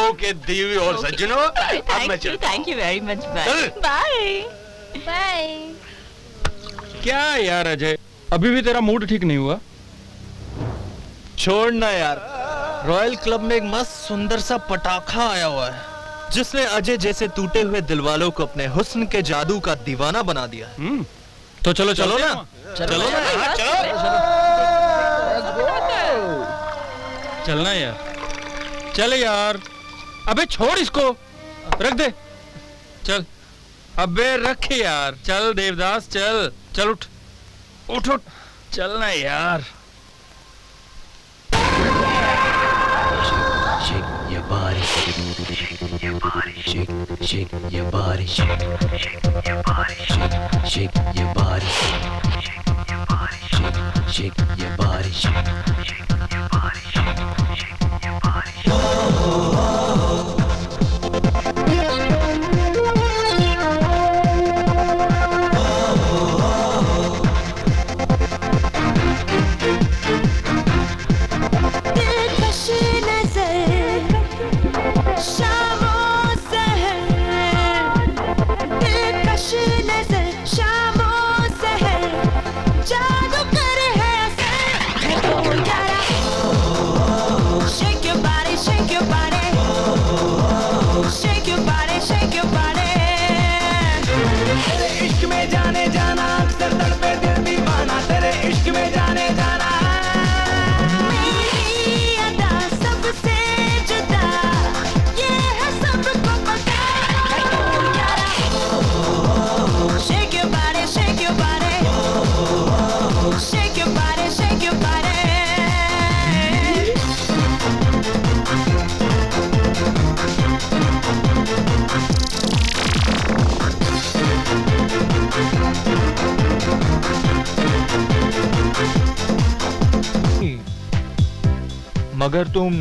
S13: ओके देवी और सज्जनों, अब मैं चलता हूं।
S4: Thank you very much.
S11: Bye
S6: bye.
S12: क्या यार अजय, अभी भी तेरा मूड ठीक नहीं हुआ?
S16: छोड़ना यार, रॉयल क्लब में एक मस्त सुंदर सा पटाखा आया हुआ है, जिसने अजय जैसे टूटे हुए दिलवालों को अपने हुस्न के जादू का दीवाना बना दिया।
S12: तो चलो
S16: चलो ना,
S12: चलो ना, चलना यार, चल यार। अबे छोड़ इसको, रख दे, चल। अबे रख यार, चल देवदास, चल चल, उठ उठ उठ, चलना यार।
S18: Shake your body, shake your body, shake your body, shake your body, shake your body, shake your body, shake your
S5: मगर तुम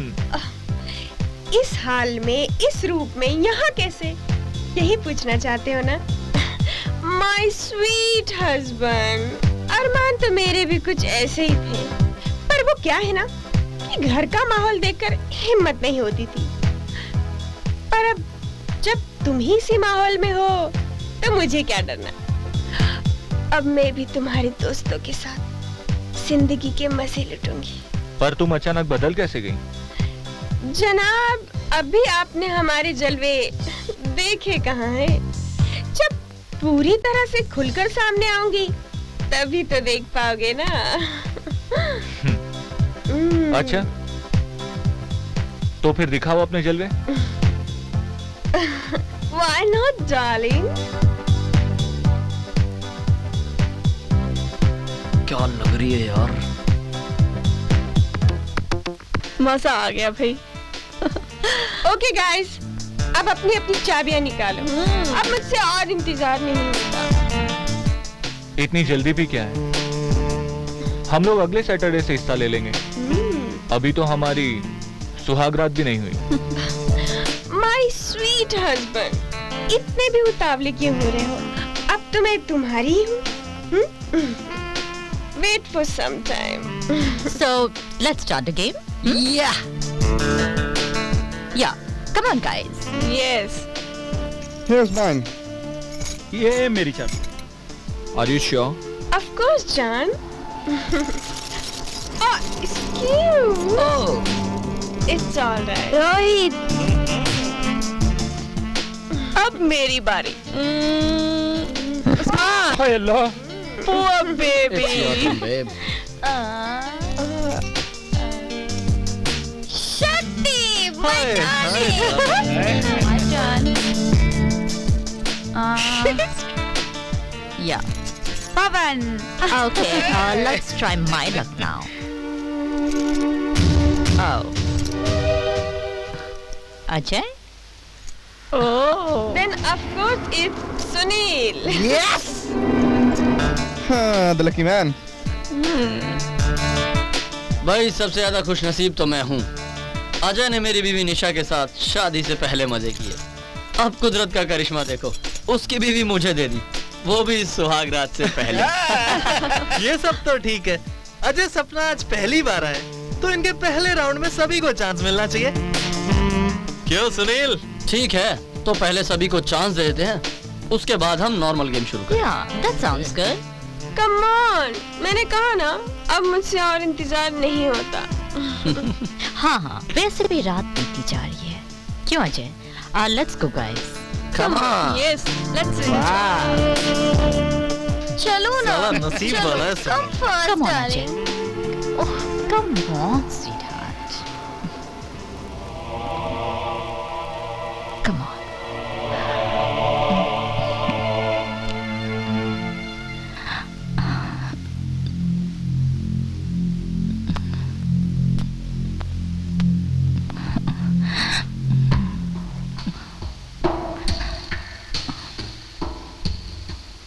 S3: इस हाल में, इस रूप में, यहाँ कैसे? यही पूछना चाहते हो ना? माय स्वीट हस्बैंड, अरमान तो मेरे भी कुछ ऐसे ही थे, पर वो क्या है ना कि घर का माहौल देखकर हिम्मत नहीं होती थी। पर अब जब तुम ही इसी माहौल में हो तो मुझे क्या डरना। अब मैं भी तुम्हारे दोस्तों के साथ जिंदगी के मजे लूटूंगी।
S5: पर तुम अचानक बदल कैसे गई?
S3: जनाब, अभी आपने हमारे जलवे देखे कहाँ हैं? जब पूरी तरह से खुलकर सामने आऊंगी तभी तो देख पाओगे ना।
S5: अच्छा, तो फिर दिखाओ अपने जलवे।
S3: Why not, darling?
S7: क्या लग रही है यार?
S11: मजा आ गया भाई।
S3: ओके गाइस, अब अपनी अपनी चाबियां निकालो। अब मुझसे और इंतजार नहीं होता।
S5: इतनी जल्दी भी क्या है, हम लोग अगले सैटरडे से हिस्सा ले लेंगे। अभी तो हमारी सुहागरात भी नहीं हुई।
S3: माय स्वीट हस्बैंड, इतने भी उतावले क्यों हो रहे हो? अब तो मैं तुम्हारी हूँ। Wait for some time.
S10: So let's start the game. Yeah. Yeah. Come on, guys.
S11: Yes.
S8: Here's mine.
S17: ये मेरी चाबी।
S5: Are you sure?
S3: Of course, John. Oh, excuse.
S10: Oh.
S3: It's all right.
S10: Rohit.
S11: अब मेरी बारी।
S17: हाय अल्लाह।
S11: Poor baby.
S7: It's your turn, babe.
S10: Shakti, my darling. My turn. Yeah. Pavan. Okay, let's try my luck now. Oh. Ajay?
S11: Oh.
S3: Then of course it's Sunil.
S10: Yes.
S8: The lucky man.
S7: भाई सबसे ज्यादा खुश नसीब तो मैं हूँ। अजय ने मेरी बीवी निशा के साथ शादी से पहले मजे किए। अब कुदरत का करिश्मा देखो, उसकी बीवी मुझे दे दी, वो भी सुहागरात से पहले।
S16: ये सब तो ठीक है। अजय सपना आज पहली बार आए, तो इनके पहले राउंड में सभी को चांस मिलना चाहिए। क्यों सुनील?
S7: ठीक है, तो पहले सभी को चांस दे देते हैं, उसके बाद हम नॉर्मल गेम शुरू करें।
S10: Yeah, that sounds good.
S3: Come on, मैंने कहा ना, अब मुझसे और इंतजार नहीं होता।
S10: हाँ, वैसे भी रात बीती जा रही है। क्यों Ajay? Let's go, guys.
S7: Come on.
S11: Yes, let's enjoy.
S6: चलो ना।
S16: साला नसीब वाला है सब।
S6: Come first,
S10: Come on,
S6: darling.
S10: Ajay. Oh, come on, sweetheart. Come on.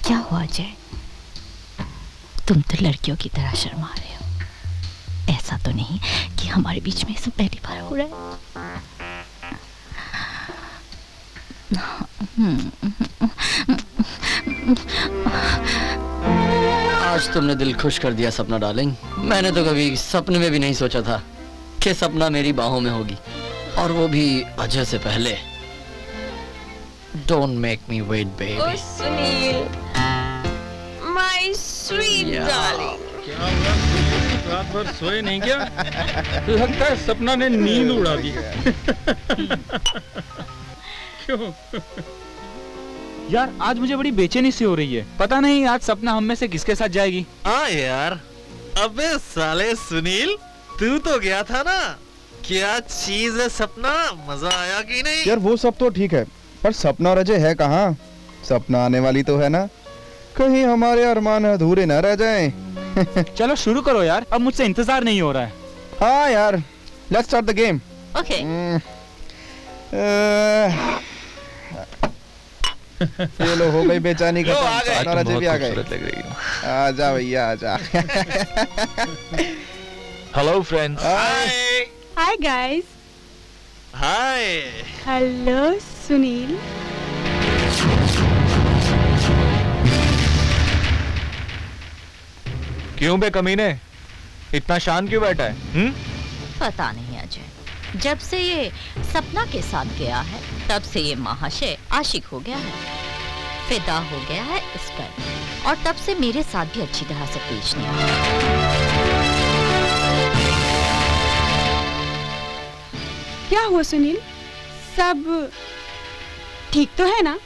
S10: क्या हुआ अजय? तुम तो लड़कियों की तरह शर्मा रहे हो। ऐसा तो नहीं कि हमारे बीच में सब पहली बार हो रहा
S7: है। आज तुमने दिल खुश कर दिया सपना डार्लिंग। मैंने तो कभी सपने में भी नहीं सोचा था कि सपना मेरी बाहों में होगी, और वो भी अजय से पहले। Don't make me wait, baby.
S3: Oh, Sunil, my sweet darling.
S12: क्या हुआ? रात भर सोए नहीं क्या? लगता है सपना ने नींद उड़ा दी। क्यों?
S17: यार आज मुझे बड़ी बेचैनी सी हो रही है। पता नहीं आज सपना हम में से किसके साथ जाएगी।
S16: हाँ यार। अबे साले सुनील, तू तो गया था ना। क्या चीज है सपना, मजा आया कि नहीं?
S8: यार वो सब तो ठीक है, पर सपना और अजय है कहाँ? सपना आने वाली तो है ना, कहीं हमारे अरमान अधूरे न रह जाएं।
S17: चलो शुरू करो यार, अब मुझसे इंतजार नहीं हो रहा है।
S8: हाँ यार, let's start the game.
S10: Okay.
S8: ये लो हो गई बेचैनी खत्म।
S16: आ गए।
S8: सपना और अजय भी आ गए।
S16: खूबसूरत लग रही हो।
S8: आजा भैया आजा।
S16: Hello friends.
S8: Hi.
S3: Hi guys.
S16: Hi.
S3: Hello Sunil.
S5: क्यों बे कमीने, इतना शांत क्यों बैठा है?
S10: पता नहीं अजय, जब से ये सपना के साथ गया है तब से ये महाशय आशिक हो गया है, फिदा हो गया है इस पर, और तब से मेरे साथ भी अच्छी तरह से पेश नहीं आता।
S3: क्या हुआ सुनील, सब ठीक तो है ना?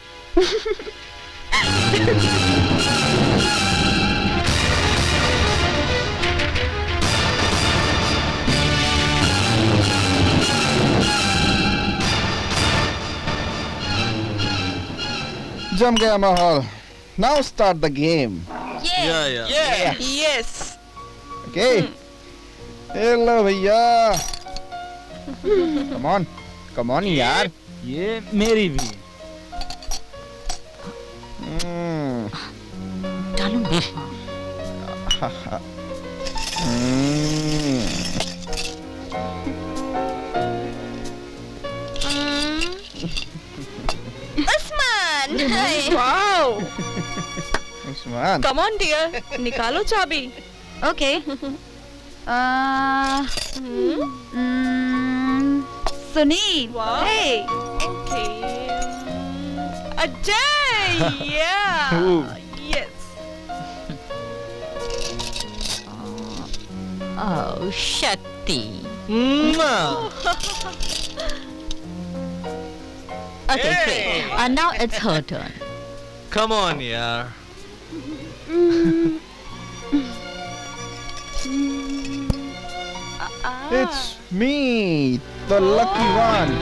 S8: जम गया माहौल। Now start the game.
S11: Yes.
S8: Okay, लो भैया कम ऑन यार।
S17: ये मेरी भी।
S10: डालूंगी।
S11: Usman.
S3: Wow.
S8: Usman.
S11: Come on dear, निकालो चाबी।
S10: Okay. Sunil.
S11: Hey. Okay. Ajay. Yeah. Yes.
S10: Oh, Shakti. Okay, great. And now it's her turn.
S16: Come on, yaar.
S8: It's me, the lucky one.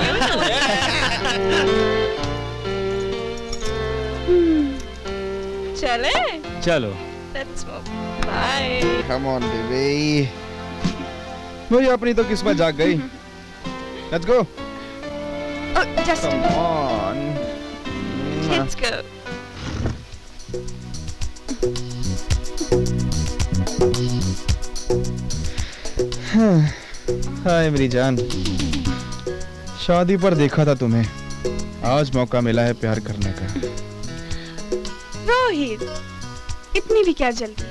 S11: चले?
S17: चलो।
S11: Let's move. Bye.
S8: Come on, baby. मुझे अपनी तो किस्मत जाग गई। Let's go.
S3: Oh, just
S8: Come on.
S11: Let's go.
S8: हाय मेरी जान, शादी पर देखा था तुम्हें, आज मौका मिला है प्यार करने का।
S3: रोहित, इतनी भी क्या जल्दी?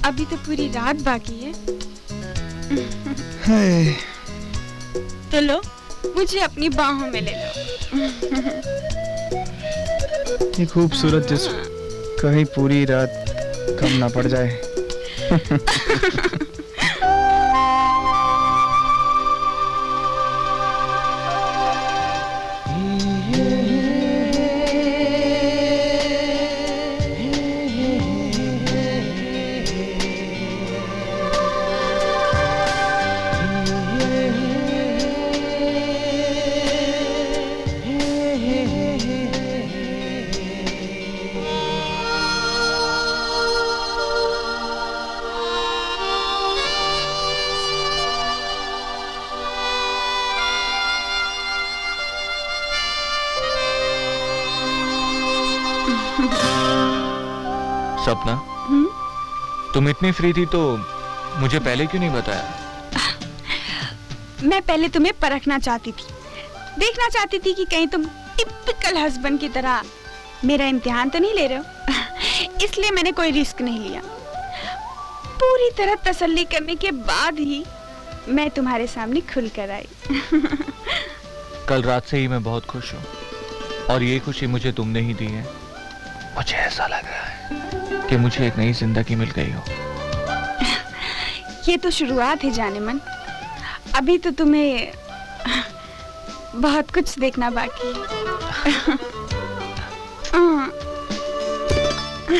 S3: अभी तो पूरी रात बाकी है।
S8: हाय।
S3: तो लो, मुझे अपनी बाहों में ले लो।
S8: ये खूबसूरत जिस्म कहीं पूरी रात कम ना पड़ जाए।
S5: सपना, तुम इतनी फ्री थी तो मुझे पहले क्यों नहीं बताया?
S3: मैं पहले तुम्हें परखना चाहती थी, देखना चाहती थी कि कहीं तुम टिपिकल हस्बैंड की तरह मेरा इम्तिहान तो नहीं ले रहे हो। इसलिए मैंने कोई रिस्क नहीं लिया। पूरी तरह तसल्ली करने के बाद ही मैं तुम्हारे सामने खुल कर आई।
S5: कल रात से ही मैं बहुत खुश हूँ और ये खुशी मुझे तुमने ही दी है। मुझे ऐसा लग रहा है कि मुझे एक नई जिंदगी मिल गई हो।
S3: ये तो शुरुआत है जाने मन, अभी तो तुम्हें बहुत कुछ देखना बाकी है।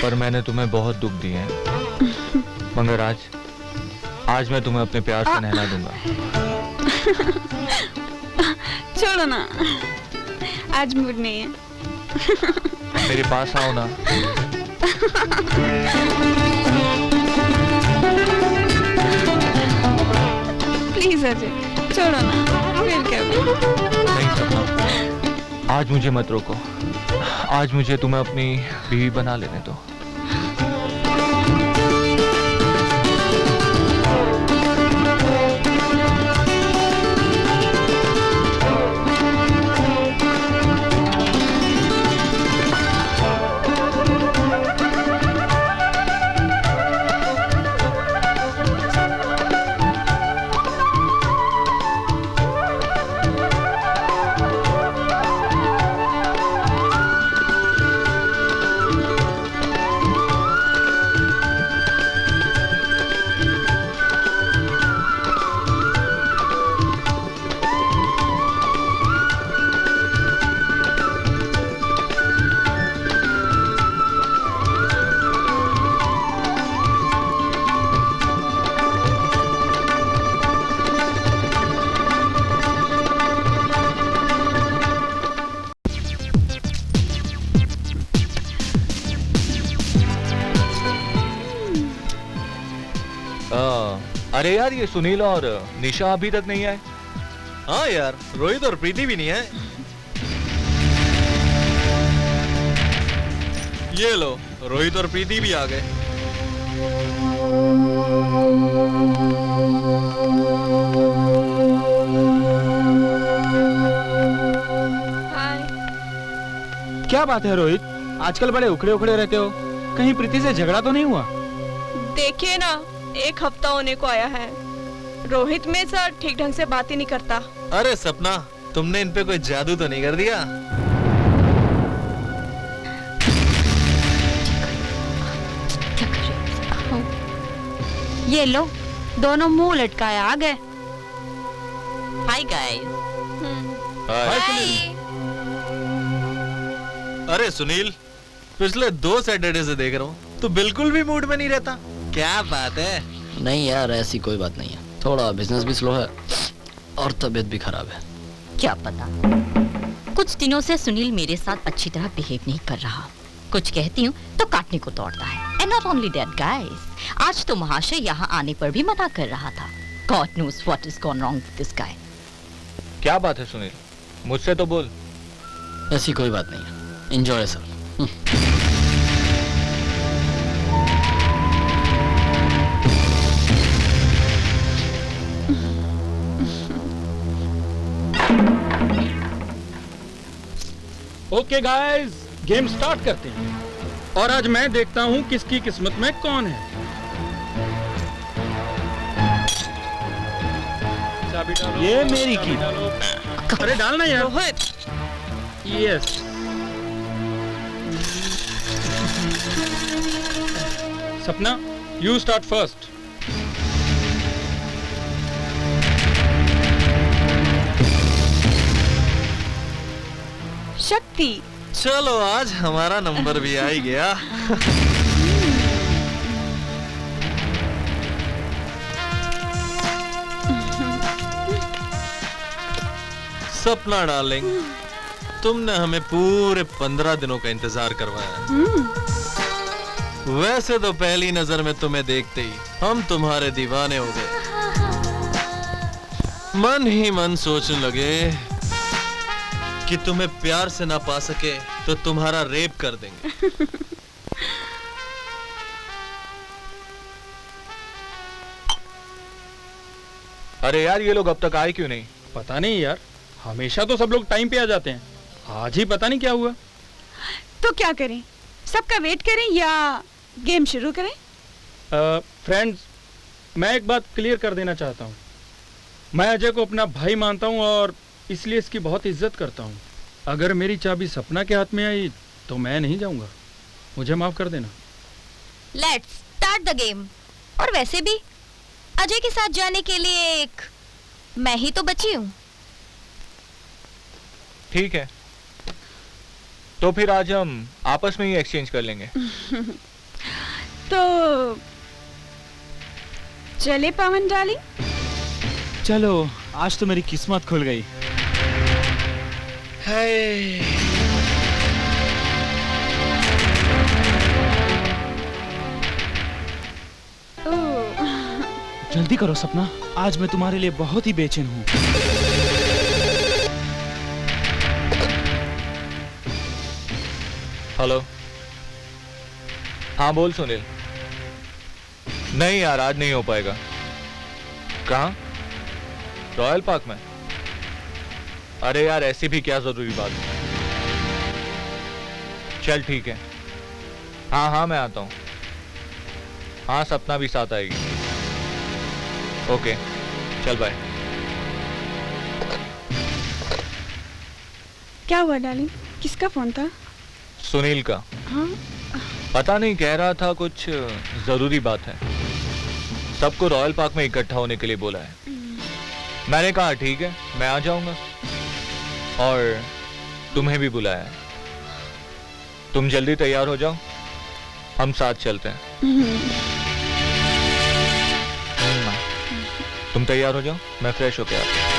S5: पर मैंने तुम्हें बहुत दुख दिए हैं, मगर आज मैं तुम्हें अपने प्यार से नहला दूंगा।
S3: छोड़ो ना, आज मूड नहीं है।
S5: मेरे पास आओ ना।
S3: प्लीज अजय, छोड़ो ना, फिर कभी।
S5: नहीं सपना, आज मुझे मत रोको। आज मुझे तुम्हें अपनी बीवी बना लेने दो। अरे यार ये सुनील और निशा अभी तक नहीं आए।
S16: हाँ यार, रोहित और प्रीति भी नहीं है। ये लो, रोहित और प्रीति भी आ गए।
S17: क्या बात है रोहित, आजकल बड़े उखड़े उखड़े रहते हो, कहीं प्रीति से झगड़ा तो नहीं हुआ?
S11: देखिए ना, 1 हफ्ता होने को आया है, रोहित में सर ठीक ढंग से बात ही नहीं करता।
S16: अरे सपना, तुमने इन पे कोई जादू तो नहीं कर दिया?
S10: क्या कर रहे हो? ये लो, दोनों मुंह लटकाए आ गए। Hi guys.
S16: अरे सुनील, पिछले 2 सैटरडे से देख रहा हूँ, तू बिल्कुल भी मूड में नहीं रहता। क्या बात है?
S7: नहीं यार, ऐसी कोई बात नहीं है, थोड़ा बिजनेस भी स्लो है और तबीयत भी खराब है।
S10: क्या पता, कुछ दिनों से सुनील मेरे साथ अच्छी तरह बिहेव नहीं कर रहा। कुछ कहती हूँ तो काटने को दौड़ता है। And not only that guys, आज तो महाशय यहाँ आने पर भी मना कर रहा था। God knows what is gone wrong with this guy.
S5: क्या बात है सुनील, मुझसे तो बोल।
S7: ऐसी कोई बात नहीं है, enjoy sir.
S12: Okay guys, game start करते हैं और आज मैं देखता हूं किसकी किस्मत में कौन है। चाबी डालो,
S17: ये मेरी की।
S12: अरे डालना यार। यस। सपना, यू स्टार्ट फर्स्ट।
S3: शक्ति।
S16: चलो, आज हमारा नंबर भी आ ही गया। सपना डार्लिंग, तुमने हमें पूरे 15 दिनों का इंतजार करवाया। वैसे तो पहली नजर में तुम्हें देखते ही हम तुम्हारे दीवाने हो गए। मन ही मन सोचने लगे कि तुम्हें प्यार से ना पा सके तो तुम्हारा रेप कर देंगे।
S5: अरे यार, ये लोग अब तक आए क्यों नहीं?
S12: पता नहीं यार, हमेशा तो सब लोग टाइम पे आ जाते हैं, आज ही पता नहीं क्या हुआ।
S3: तो क्या करें, सबका वेट करें या गेम शुरू करें?
S12: फ्रेंड्स, मैं एक बात क्लियर कर देना चाहता हूँ। मैं अजय को अपना भाई मानता हूँ और इसलिए इसकी बहुत इज्जत करता हूँ। अगर मेरी चाबी सपना के हाथ में आई तो मैं नहीं जाऊंगा, मुझे माफ कर देना।
S10: Let's start the game. और वैसे भी अजय के साथ जाने के लिए एक मैं ही तो बची हूँ।
S5: ठीक है, तो फिर आज हम आपस में ही एक्सचेंज कर लेंगे।
S3: तो चले पवन डार्लिंग।
S17: चलो, आज तो मेरी किस्मत खुल गई। जल्दी करो सपना, आज मैं तुम्हारे लिए बहुत ही बेचैन हूँ।
S5: हेलो। हाँ बोल सुनील। नहीं यार, आज नहीं हो पाएगा। कहाँ? रॉयल पार्क में? अरे यार, ऐसी भी क्या जरूरी बात है। चल ठीक है, हाँ हाँ मैं आता हूँ। हाँ, सपना भी साथ आएगी। ओके, चल बाय।
S3: क्या हुआ डार्लिंग, किसका फोन था?
S5: सुनील का।
S3: हाँ?
S5: पता नहीं, कह रहा था कुछ जरूरी बात है, सबको रॉयल पार्क में इकट्ठा होने के लिए बोला है। मैंने कहा ठीक है, मैं आ जाऊंगा, और तुम्हें भी बुलाया है। तुम जल्दी तैयार हो जाओ, हम साथ चलते हैं। तुम तैयार हो जाओ, मैं फ्रेश होके आता हूँ।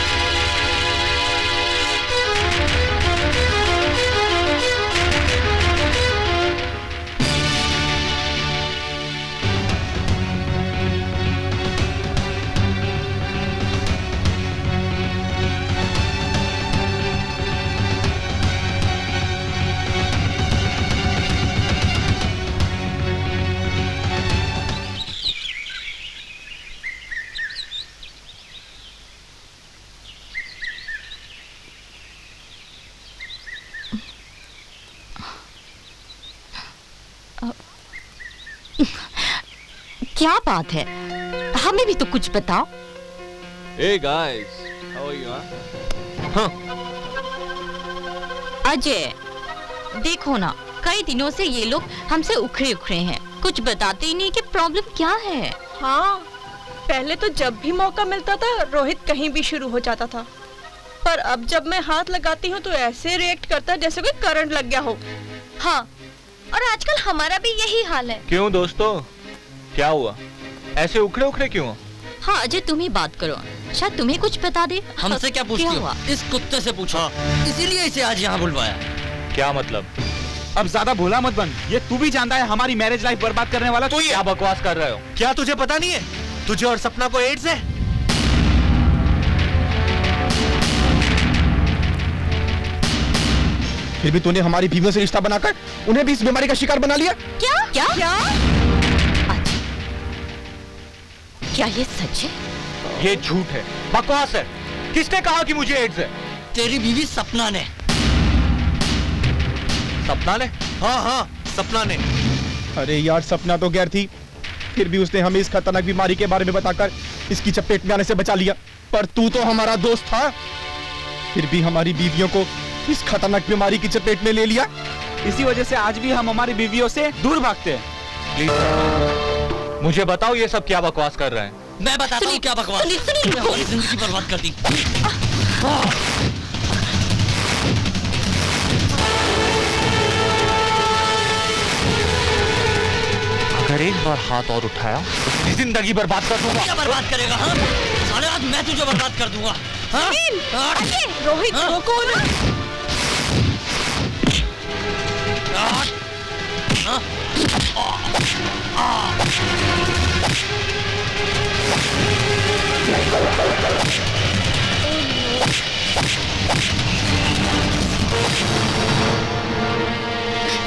S10: क्या बात है, हमें भी तो कुछ बताओ।
S5: Hey guys, how are you?
S16: हाँ।
S10: अजय, देखो ना, कई दिनों से ये लोग हमसे उखड़े उखड़े हैं, कुछ बताते ही नहीं कि प्रॉब्लम क्या है।
S11: हाँ, पहले तो जब भी मौका मिलता था रोहित कहीं भी शुरू हो जाता था, पर अब जब मैं हाथ लगाती हूँ तो ऐसे रिएक्ट करता है जैसे कोई करंट लग गया हो।
S10: हाँ, और आजकल हमारा भी यही हाल है।
S5: क्यों दोस्तों, क्या हुआ? ऐसे उखड़े उखड़े क्यों?
S10: हाँ अजय, तुम ही बात करो, शायद तुम्हें कुछ बता दे।
S7: हमसे क्या पूछती हो? इस कुत्ते से पूछो। इसीलिए इसे आज यहाँ बुलवाया।
S5: क्या मतलब?
S17: अब ज्यादा भोला मत बन, ये तू भी जानता है हमारी मैरिज लाइफ बर्बाद करने वाला
S5: तो क्या बकवास कर रहे हो?
S16: क्या तुझे पता नहीं है? तुझे और सपना को एड्स है।
S8: फिर भी तूने हमारी बीवियों से रिश्ता बनाकर उन्हें भी इस बीमारी का शिकार बना लिया।
S10: क्या क्या क्या? क्या ये सच है?
S5: ये झूठ है, बकवास है। किसने कहा कि मुझे एड्स है?
S7: तेरी बीवी सपना ने।
S5: सपना ने?
S16: हाँ हाँ, सपना ने।
S8: अरे यार, सपना तो गैर थी, फिर भी उसने हमें इस खतरनाक बीमारी के बारे में बताकर इसकी चपेट में आने से बचा लिया। पर तू तो हमारा दोस्त था, फिर भी हमारी बीवियों को इस खतरनाक बीमारी की चपेट में ले लिया।
S17: इसी वजह से आज भी हम हमारी बीवियों से दूर भागते हैं।
S5: प्लीज मुझे बताओ ये सब क्या बकवास कर रहे हैं?
S7: मैं बताता हूँ क्या बकवास। तूने हमारी जिंदगी बर्बाद कर दी।
S5: अगर एक बार हाथ और उठाया तो जिंदगी बर्बाद कर दूंगा।
S7: क्या बर्बाद करेगा? हाँ, साले आज मैं तुझे बर्बाद कर दूंगा। हाँ?
S11: रोहित रोको ना।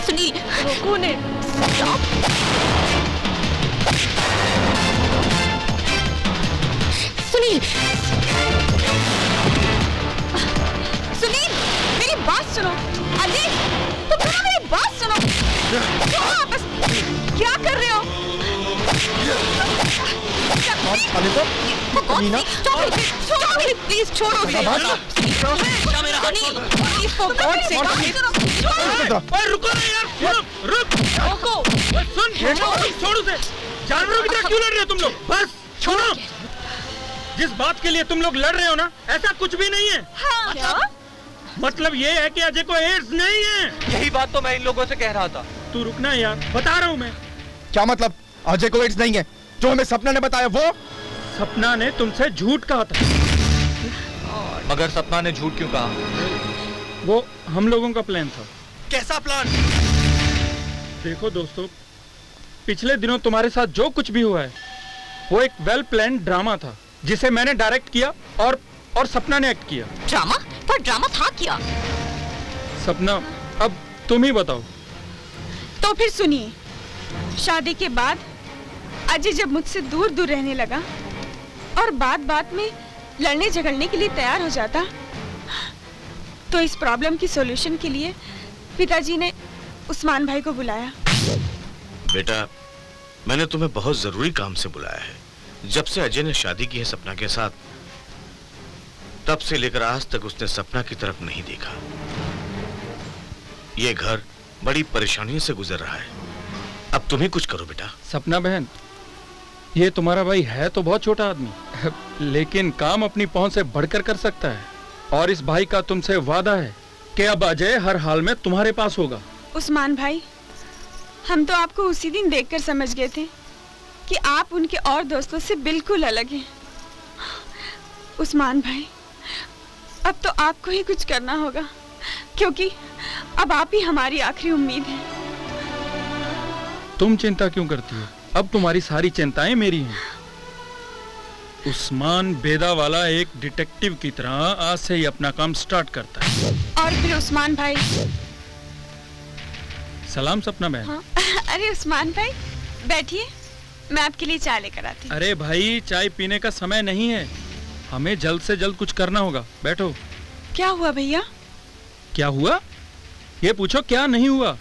S10: सुनील,
S11: रोको ने।
S10: सुनील, सुनील, मेरी बात सुनो। अजय, तुम दोनों मेरी बात सुनो। तुम आपस क्या कर रहे हो? प्लीज छोड़ो।
S12: रुको ना यार, रुक। सुन, छोड़ उसे। जानवरों की तरह क्यों लड़ रहे हो तुम लोग? बस छोड़ो। जिस बात के लिए तुम लोग लड़ रहे हो ना, ऐसा कुछ भी नहीं है।
S11: हाँ, क्या?
S12: मतलब ये है कि अजय को एड्स नहीं है।
S5: यही बात तो मैं इन लोगों से कह रहा था।
S12: तू रुकना यार, बता रहा हूँ मैं।
S8: क्या मतलब? अजय को एड्स नहीं है? जो हमें सपना ने बताया वो?
S12: सपना ने तुमसे झूठ कहा था।
S5: मगर सपना ने झूठ क्यों कहा?
S12: वो हम लोगों का प्लान था।
S16: कैसा प्लान?
S12: देखो दोस्तों, पिछले दिनों तुम्हारे साथ जो कुछ भी हुआ है वो एक वेल प्लान ड्रामा था, जिसे मैंने डायरेक्ट किया और सपना ने एक्ट किया।
S10: ड्रामा? पर ड्रामा था क्या?
S12: सपना, अब तुम ही बताओ।
S3: तो फिर सुनिए, शादी के बाद अजय जब मुझसे दूर दूर रहने लगा और बात बात में लड़ने झगड़ने के लिए तैयार हो जाता, तो इस प्रॉब्लम की सॉल्यूशन के लिए पिताजी ने उस्मान भाई को बुलाया।
S2: बेटा, मैंने तुम्हें बहुत जरूरी काम से बुलाया है। जब से अजय ने शादी की है सपना के साथ, तब से लेकर आज तक उसने सपना की तरफ नहीं देखा। ये घर बड़ी परेशानियों से गुजर रहा है। अब तुम ही कुछ करो बेटा।
S12: सपना बहन, ये तुम्हारा भाई है तो बहुत छोटा आदमी, लेकिन काम अपनी पहुंच से बढ़कर कर सकता है। और इस भाई का तुमसे वादा है कि अब अजय हर हाल में तुम्हारे पास होगा।
S3: उस्मान भाई, हम तो आपको उसी दिन देखकर समझ गए थे कि आप उनके और दोस्तों से बिल्कुल अलग हैं। उस्मान भाई, अब तो आपको ही कुछ करना होगा, क्योंकि अब आप ही हमारी आखिरी उम्मीद हैं।
S12: तुम चिंता क्यों करती हो? अब तुम्हारी सारी चिंताएं मेरी हैं। उस्मान बेदावाला एक डिटेक्टिव की तरह आज से ही अपना काम स्टार्ट करता है।
S3: और फिर उस्मान भाई।
S12: सलाम सपना बहन।
S3: हाँ। अरे उस्मान भाई, बैठिए, मैं आपके लिए चाय लेकर आती हूँ।
S12: अरे भाई, चाय पीने का समय नहीं है, हमें जल्द से जल्द कुछ करना होगा। बैठो।
S3: क्या हुआ भैया?
S12: क्या हुआ? ये पूछो क्या नहीं हुआ।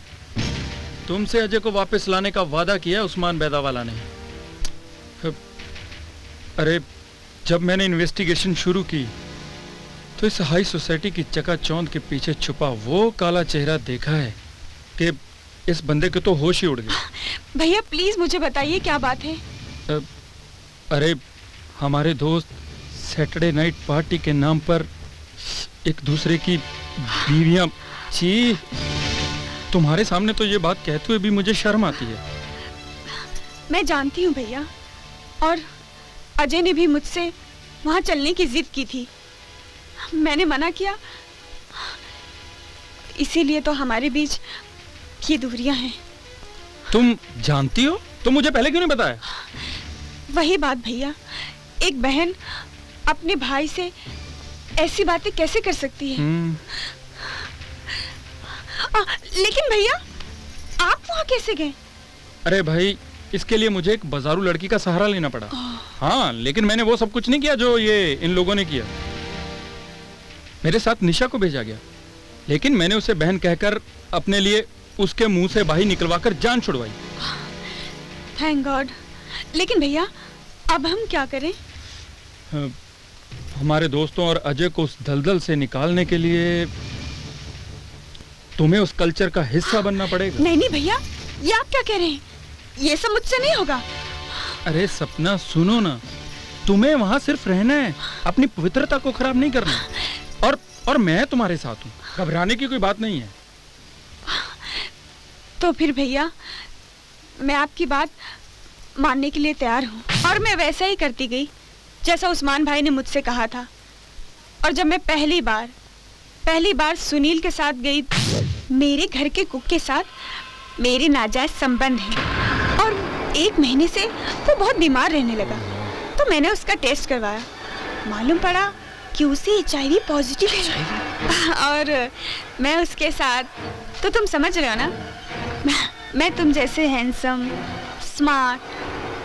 S12: तुमसे अजय को वापस लाने का वादा किया उस्मान बेदावाला ने। अरे जब मैंने इन्वेस्टिगेशन शुरू की तो इस हाई सोसाइटी की चकाचौंध के पीछे छुपा वो काला चेहरा देखा है कि इस बंदे के तो होश ही उड़ गए।
S3: भैया प्लीज मुझे बताइए क्या बात है।
S12: अरे हमारे दोस्त सैटरडे नाइट पार्टी के नाम पर एक दूसरे की बीवियां, छी, तुम्हारे सामने तो ये बात कहते हुए भी मुझे शर्म आती है।
S3: मैं जानती हूँ भैया, और अजय ने भी मुझसे वहाँ चलने की जिद की थी। मैंने मना किया, इसीलिए तो हमारे बीच ये दूरियां हैं।
S12: तुम जानती हो तो मुझे पहले क्यों नहीं बताया?
S3: वही बात भैया, एक बहन अपने भाई से ऐसी बातें कैसे कर सकती है? लेकिन भैया आप वहाँ कैसे गए?
S12: अरे भाई इसके लिए मुझे एक बाजारू लड़की का सहारा लेना पड़ा। हाँ, लेकिन मैंने वो सब कुछ नहीं किया जो ये इन लोगों ने किया। मेरे साथ निशा को भेजा गया, लेकिन मैंने उसे बहन कहकर अपने लिए उसके मुंह से बाही निकलवाकर जान छुड़वाई।
S3: Thank God. लेकिन भैया अब हम क्या करें?
S12: हमारे दोस्तों और अजय को उस दलदल से निकालने के लिए तुम्हें उस कल्चर का हिस्सा बनना पड़ेगा।
S3: नहीं नहीं भैया, ये आप क्या कह रहे हैं? ये सब मुझसे नहीं होगा।
S12: अरे सपना सुनो ना, तुम्हें वहाँ सिर्फ रहना है, अपनी पवित्रता को खराब नहीं करना। और मैं तुम्हारे साथ हूँ, घबराने की कोई बात नहीं है।
S3: तो फिर भैया मैं आपकी बात मानने के लिए तैयार हूँ, और मैं वैसा ही करती गई जैसा उस्मान भाई ने मुझसे कहा था। और जब मैं पहली बार सुनील के साथ गई, मेरे घर के कुक के साथ मेरे नाजायज संबंध हैं, और 1 महीने से वो बहुत बीमार रहने लगा। तो मैंने उसका टेस्ट करवाया, मालूम पड़ा कि उसे HIV पॉजिटिव है। और मैं उसके साथ, तो तुम समझ रहे हो ना, मैं तुम जैसे हैंडसम, स्मार्ट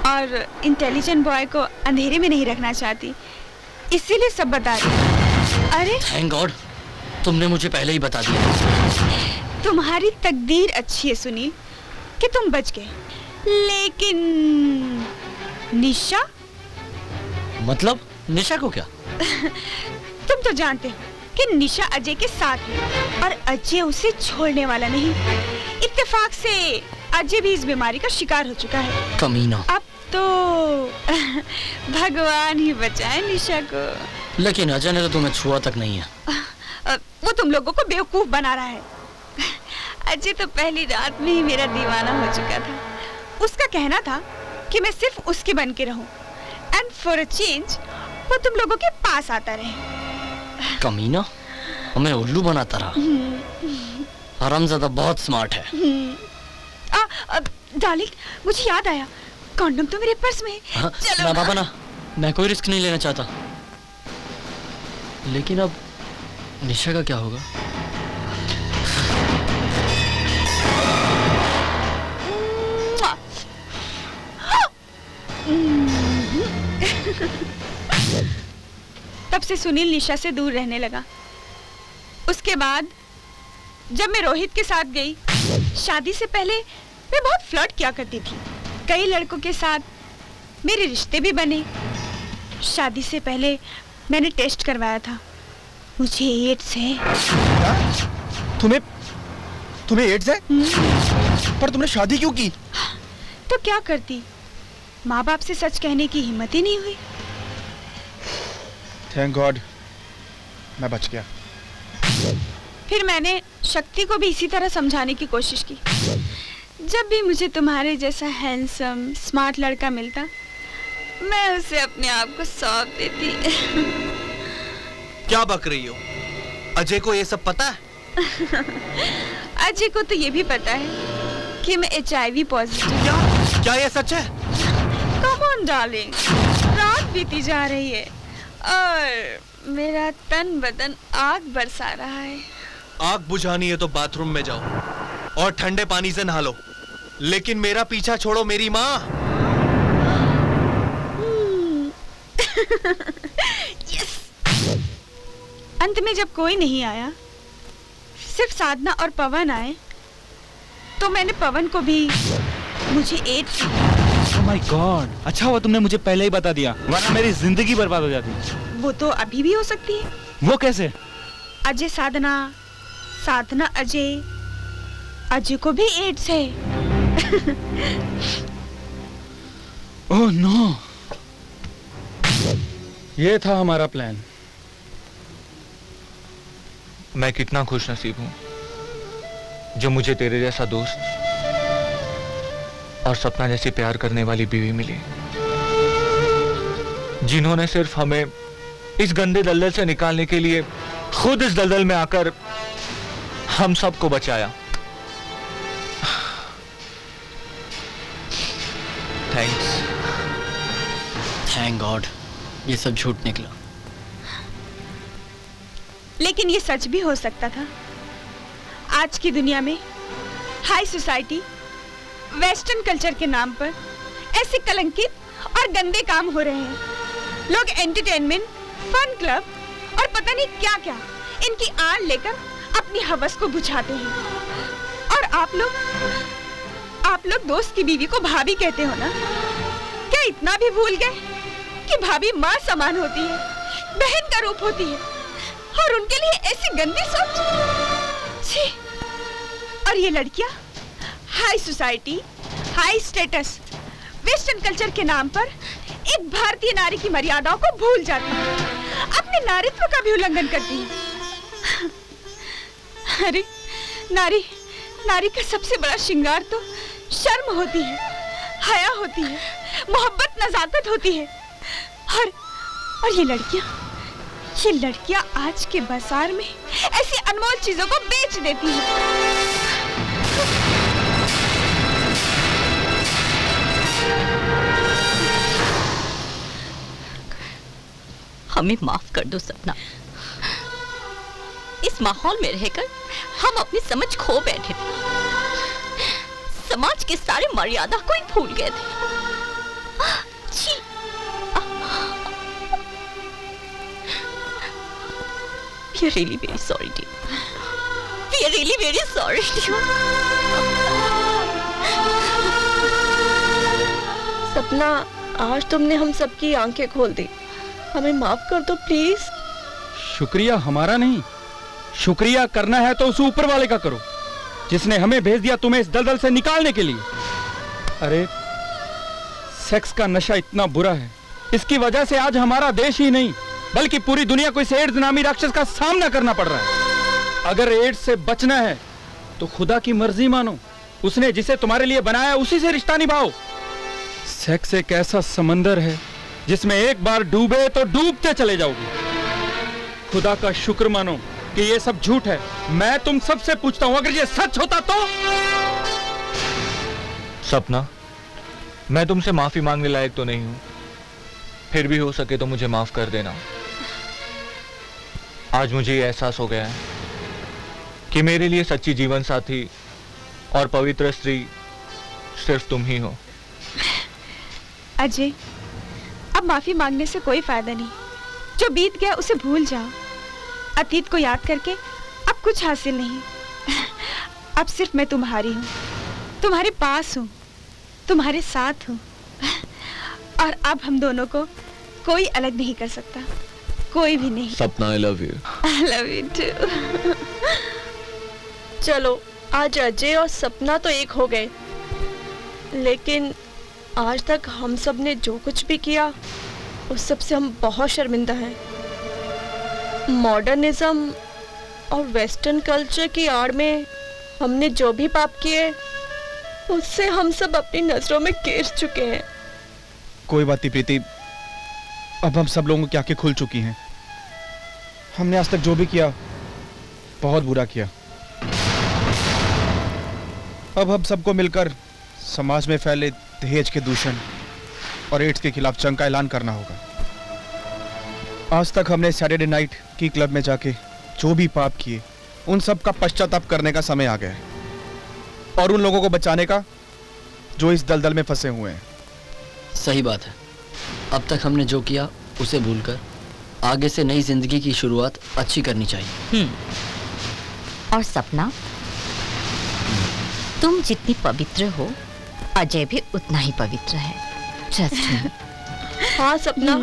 S3: और इंटेलिजेंट बॉय को अंधेरे में नहीं रखना चाहती, इसीलिए सब बता रही। अरे
S7: थैंक गॉड, तुमने मुझे पहले ही बता दिया।
S3: तुम्हारी तकदीर अच्छी है सुनील कि तुम बच गए, लेकिन निशा?
S7: मतलब निशा को क्या?
S3: तुम तो जानते हो कि निशा अजय के साथ है, और अजय उसे छोड़ने वाला नहीं। इत्तेफाक से अजय भी इस बीमारी का शिकार हो चुका है।
S7: कमीना।
S3: अब तो भगवान ही बचाए निशा को।
S7: लेकिन अजय ने तो तुम्हें छुआ तक नहीं है।
S3: वो तुम लोगों को बेवकूफ बना रहा है। अजय तो पहली रात में ही मेरा दीवाना हो चुका था। उसका कहना था कि मैं सिर्फ उसकी बन के रहूं, एंड फॉर अ चेंज वो तुम लोगों के पास आता रहे।
S7: कमीना, हमें उल्लू बनाता रहा। हरामज़ादा बहुत स्मार्ट है।
S3: डार्लिंग, मुझे याद आया, कंडोम तो मेरे पर्स में है।
S7: हाँ,
S3: चलो
S7: ना बाबा ना, मैं कोई रिस्क नहीं लेना चाहता। लेकिन अब निशा का क्या होगा?
S3: तब से सुनील निशा से दूर रहने लगा। उसके बाद जब मैं रोहित के साथ गई, शादी से पहले मैं बहुत फ्लर्ट किया करती थी। कई लड़कों के साथ मेरे रिश्ते भी बने। शादी से पहले मैंने टेस्ट करवाया था, मुझे एड्स है।
S8: तुम्हें एड्स है? पर तुमने शादी क्यों की?
S3: तो क्या करती, माँ बाप से सच कहने की हिम्मत ही नहीं हुई।
S8: थैंक गॉड मैं बच गया।
S3: फिर मैंने शक्ति को भी इसी तरह समझाने की कोशिश की। जब भी मुझे तुम्हारे जैसा हैंडसम स्मार्ट लड़का मिलता, मैं उसे अपने आप को सौंप देती।
S16: क्या बक रही हो? अजय को ये सब पता है?
S3: अजय को तो ये भी पता है कि मैं HIV पॉजिटिव।
S16: क्या ये सच है?
S3: कम ऑन डार्लिंग, रात बीती जा रही है और मेरा तन बदन आग बरसा रहा है।
S16: आग बुझानी है तो बाथरूम में जाओ और ठंडे पानी से नहा लो, लेकिन मेरा पीछा छोड़ो मेरी माँ।
S3: यस। अंत में जब कोई नहीं आया, सिर्फ साधना और पवन आए, तो मैंने पवन को भी मुझे एड्स
S17: माय गॉड, अच्छा हुआ तुमने मुझे पहले ही बता दिया, वरना मेरी जिंदगी बर्बाद हो जाती।
S3: वो तो अभी भी हो सकती है।
S17: वो कैसे?
S3: अजय साधना, साधना अजय, अजय को भी एड्स है।
S12: ओह नो, ये था हमारा प्लान।
S5: मैं कितना खुश नसीब हूँ जो मुझे तेरे जैसा दोस्त और सपना जैसी प्यार करने वाली बीवी मिली, जिन्होंने सिर्फ हमें इस गंदे दलदल से निकालने के लिए खुद इस दलदल में आकर हम सबको बचाया। थैंक्स।
S7: थैंक गॉड, ये सब झूठ निकला।
S3: लेकिन ये सच भी हो सकता था। आज की दुनिया में हाई सोसाइटी, वेस्टर्न कल्चर के नाम पर ऐसे कलंकित और गंदे काम हो रहे हैं। लोग एंटरटेनमेंट, फन क्लब और पता नहीं क्या क्या इनकी आड़ लेकर अपनी हवस को बुझाते हैं। और आप लोग दोस्त की बीवी को भाभी कहते हो ना? क्या इतना भी भूल गए कि भाभी माँ समान होती है, बहन का रूप होती है, और उनके लिए ऐसी गंदी सोच? छी! और ये लड़कियां high society, high status, western culture के नाम पर एक भारतीय नारी की मर्यादाओं को भूल जाती है, अपने नारीत्व का भी उल्लंघन करती है। अरे नारी का सबसे बड़ा श्रृंगार तो शर्म होती है, हया होती है, मोहब्बत, नजाकत होती है। और ये लड़कियां आज के बाजार में ऐसी अनमोल चीजों को बेच देती हैं।
S10: हमें माफ कर दो सपना। इस माहौल में रहकर हम अपनी समझ खो बैठे थे, समाज के सारे मर्यादा को ही भूल गए थे। छी! We are really very sorry, dear. We are really very sorry, dear.
S11: सपना, आज तुमने हम सबकी आंखें खोल दी, हमें माफ कर दो प्लीज।
S12: शुक्रिया हमारा नहीं, शुक्रिया करना है तो उस ऊपर वाले का करो, जिसने हमें भेज दिया तुम्हें इस दलदल से निकालने के लिए। अरे सेक्स का नशा इतना बुरा है, इसकी वजह से आज हमारा देश ही नहीं बल्कि पूरी दुनिया को इस एड्स नामी राक्षस का सामना करना पड़ रहा है। अगर एड्स से बचना है तो खुदा की मर्जी मानो, उसने जिसे तुम्हारे लिए बनाया उसी से रिश्ता निभाओ। सेक्स एक ऐसा समंदर है जिसमें एक बार डूबे तो डूबते चले जाओगे। खुदा का शुक्र मानो कि ये सब झूठ है। मैं तुम सबसे पूछता हूं, अगर ये सच होता तो?
S5: सपना, मैं तुमसे माफी मांगने लायक तो नहीं हूं, फिर भी हो सके तो मुझे माफ कर देना। आज मुझे ये एहसास हो गया है कि मेरे लिए सच्ची जीवन साथी और पवित्र स्त्री सिर्फ तुम ही हो।
S3: अजय, अब माफी मांगने से कोई फायदा नहीं। जो बीत गया उसे भूल जाओ। अतीत को याद करके अब कुछ हासिल नहीं। अब सिर्फ मैं तुम्हारी हूँ, तुम्हारे पास हूँ, तुम्हारे साथ हूँ, और अब हम दोनों को कोई अलग नहीं कर सकता, कोई भी नहीं।
S14: सपना, I love you.
S3: I love you too.
S11: चलो, आज अजय और सपना तो एक हो गए, लेकिन आज तक हम सब ने जो कुछ भी किया उस सब से हम बहुत शर्मिंदा हैं। मॉडर्निज्म और वेस्टर्न कल्चर की आड़ में हमने जो भी पाप किए उससे हम सब अपनी नजरों में गिर चुके हैं।
S8: कोई बात नहीं प्रीति, अब हम सब लोगों की आंखें खुल चुकी हैं। हमने आज तक जो भी किया बहुत बुरा किया। अब हम सबको मिलकर समाज में फैले दहेज के दूषण और एड्स के खिलाफ जंग का ऐलान करना होगा। आज तक हमने सैटरडे नाइट की क्लब में जाके जो भी पाप किए उन सब का पश्चाताप करने का समय आ गया है, और उन लोगों को बचाने का जो इस दलदल में फंसे हुए हैं।
S7: सही बात है। अब तक हमने जो किया उसे भूलकर आगे से नई जिंदगी की शुरुआत अच्छी करनी चाहिए।
S10: और सपना, तुम जितनी पवित्र हो अजय भी उतना ही पवित्र है। Interesting.
S11: हाँ सपना,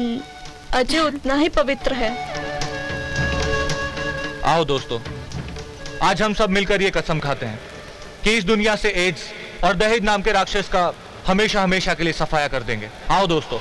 S11: अजय उतना ही पवित्र है।
S5: आओ दोस्तों, आज हम सब मिलकर ये कसम खाते हैं कि इस दुनिया से एड्स और दहेज नाम के राक्षस का हमेशा हमेशा के लिए सफाया कर देंगे। आओ दोस्तों।